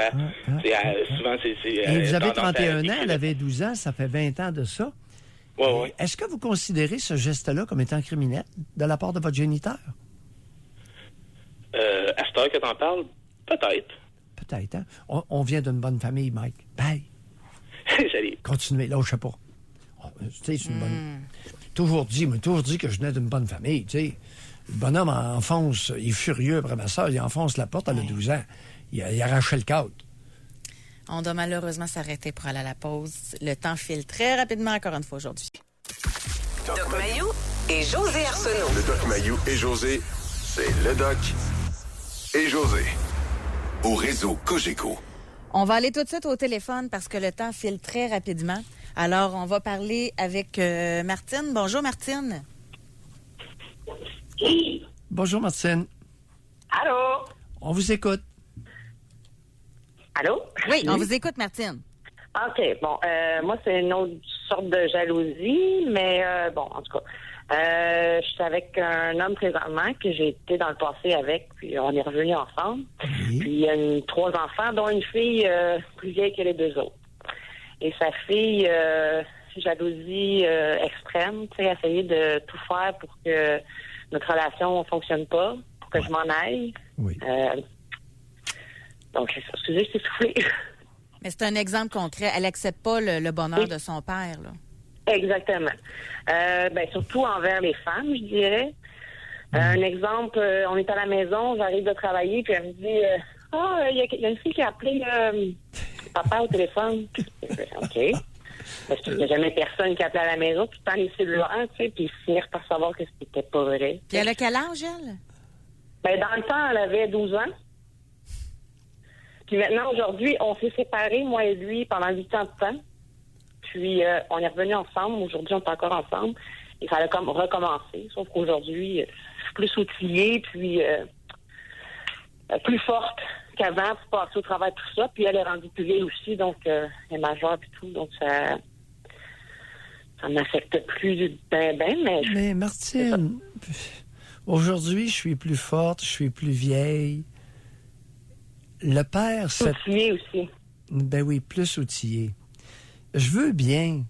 souvent, c'est... Et vous avez 31 ans, elle avait 12 ans, ça fait 20 ans de ça. Ouais. Est-ce que vous considérez ce geste-là comme étant criminel de la part de votre géniteur? À cette heure que t'en parles, peut-être. Peut-être, hein? On vient d'une bonne famille, Mike. Bye. Salut. Continuez, là, je sais pas. Tu sais, c'est une bonne... Toujours dit que je venais d'une bonne famille, tu sais. Le bonhomme enfonce, il est furieux après ma soeur, il enfonce la porte, elle a 12 ans. Il arrachait le cadre. On doit malheureusement s'arrêter pour aller à la pause. Le temps file très rapidement encore une fois aujourd'hui. Doc Mayou et José Arsenault. Le Doc Mayou et José, c'est le Doc et José. Au réseau Cogeco. On va aller tout de suite au téléphone parce que le temps file très rapidement. Alors, on va parler avec Martine. Bonjour, Martine. Bonjour, Martine. Allô? On vous écoute. Allô? Oui, on vous écoute, Martine. OK, bon, moi, c'est une autre sorte de jalousie, mais en tout cas, je suis avec un homme présentement que j'ai été dans le passé avec, puis on est revenus ensemble. Oui. Puis il y a 3 enfants, dont une fille plus vieille que les 2 autres. Et sa fille, jalousie extrême, tu sais, essayer de tout faire pour que notre relation ne fonctionne pas, pour que je m'en aille. Oui. Donc, excusez, je t'ai soufflé. Mais c'est un exemple concret. Elle n'accepte pas le bonheur de son père, là. Exactement. Surtout envers les femmes, je dirais. Un exemple, on est à la maison, j'arrive de travailler, puis elle me dit il y a une fille qui a appelé papa au téléphone. OK. Parce qu'il n'y a jamais personne qui appelait à la maison, tout le temps les cellulaires, tu sais, puis finir par savoir que c'était pas vrai. Puis elle a quel âge, elle? Dans le temps, elle avait 12 ans. Puis maintenant, aujourd'hui, on s'est séparés, moi et lui, pendant 8 ans de temps. Puis, on est revenus ensemble. Aujourd'hui, on est encore ensemble. Et ça a comme recommencé. Sauf qu'aujourd'hui, je suis plus outillée, puis plus forte qu'avant pour passer au travail, tout ça. Puis, elle est rendue plus vieille aussi, donc elle est majeure et tout. Donc, ça m'affecte plus ben, Mais Martine, aujourd'hui, je suis plus forte, je suis plus vieille. Le père... Outillé aussi. Ben oui, plus outillé. Je veux bien.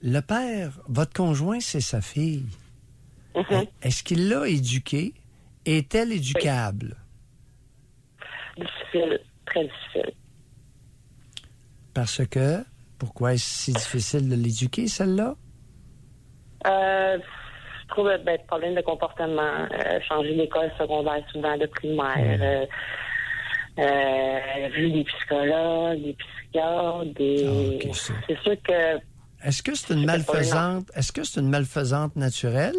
Le père, votre conjoint, c'est sa fille. Mm-hmm. Est-ce qu'il l'a éduquée? Est-elle éducable? Difficile, très difficile. Parce que? Pourquoi est-ce si difficile de l'éduquer, celle-là? Je trouve problème de comportement. Changer d'école secondaire souvent, de primaire. Vu des psychologues, des psychiatres, c'est sûr que... Est-ce que c'est une malfaisante? Est-ce que c'est une malfaisante naturelle?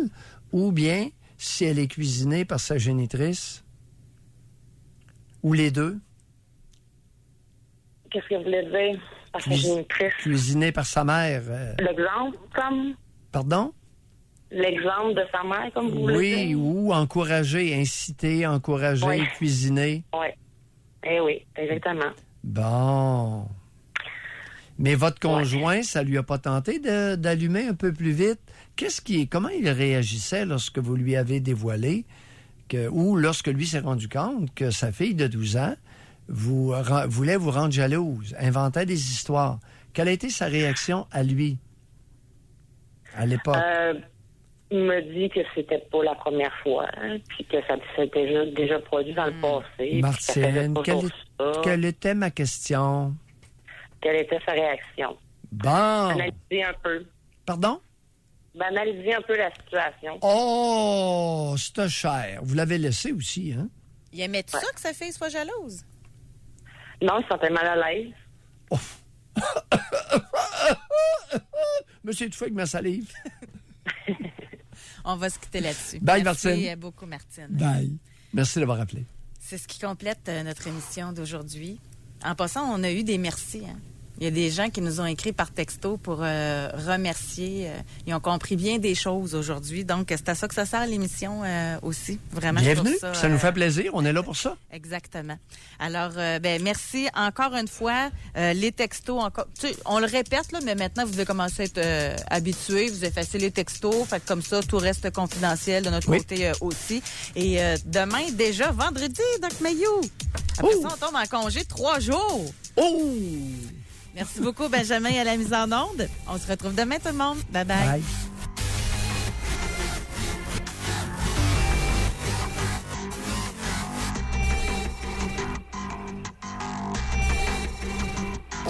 Ou bien si elle est cuisinée par sa génitrice? Ou les deux? Qu'est-ce que vous voulez dire par sa génitrice? Cuisinée par sa mère. L'exemple, comme... Pardon? L'exemple de sa mère, comme vous voulez dire? Oui, ou encourager, inciter, encourager, cuisiner. Oui. Eh oui, exactement. Bon. Mais votre conjoint, ça lui a pas tenté d'allumer un peu plus vite? Comment il réagissait lorsque vous lui avez dévoilé ou lorsque lui s'est rendu compte que sa fille de 12 ans voulait vous rendre jalouse, inventait des histoires? Quelle a été sa réaction à lui, à l'époque? Il me dit que c'était pas la première fois, puis que ça s'était déjà produit dans le passé. Martine, quelle était ma question? Quelle était sa réaction? Bon. Analysez un peu. Pardon? Analysez un peu la situation. Oh, c'est cher. Vous l'avez laissé aussi, hein? Il aimait-tu ça que sa fille soit jalouse? Non, il se sentait mal à l'aise. Oh. Monsieur, tu fais avec ma salive. On va se quitter là-dessus. Bye, Merci Martine. beaucoup, Martine. Bye. Merci d'avoir appelé. C'est ce qui complète notre émission d'aujourd'hui. En passant, on a eu des merci. Hein? Il y a des gens qui nous ont écrit par texto pour remercier. Ils ont compris bien des choses aujourd'hui. Donc, c'est à ça que ça sert l'émission aussi. Vraiment, bienvenue. Ça nous fait plaisir. On est là pour ça. Exactement. Alors, merci encore une fois. Les textos, on le répète, là, mais maintenant, vous devez commencer à être habitués. Vous effacez les textos. Fait que comme ça, tout reste confidentiel de notre côté aussi. Et demain, déjà, vendredi, Doc Mayou. Après ça, on tombe en congé 3 jours. Oh! Merci beaucoup, Benjamin, à la mise en onde. On se retrouve demain, tout le monde. Bye-bye. Bye.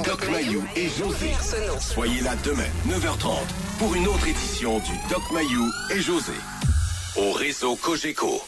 Doc Mayou et José. Soyez là demain, 9h30, pour une autre édition du Doc Mayou et José. Au réseau Cogeco.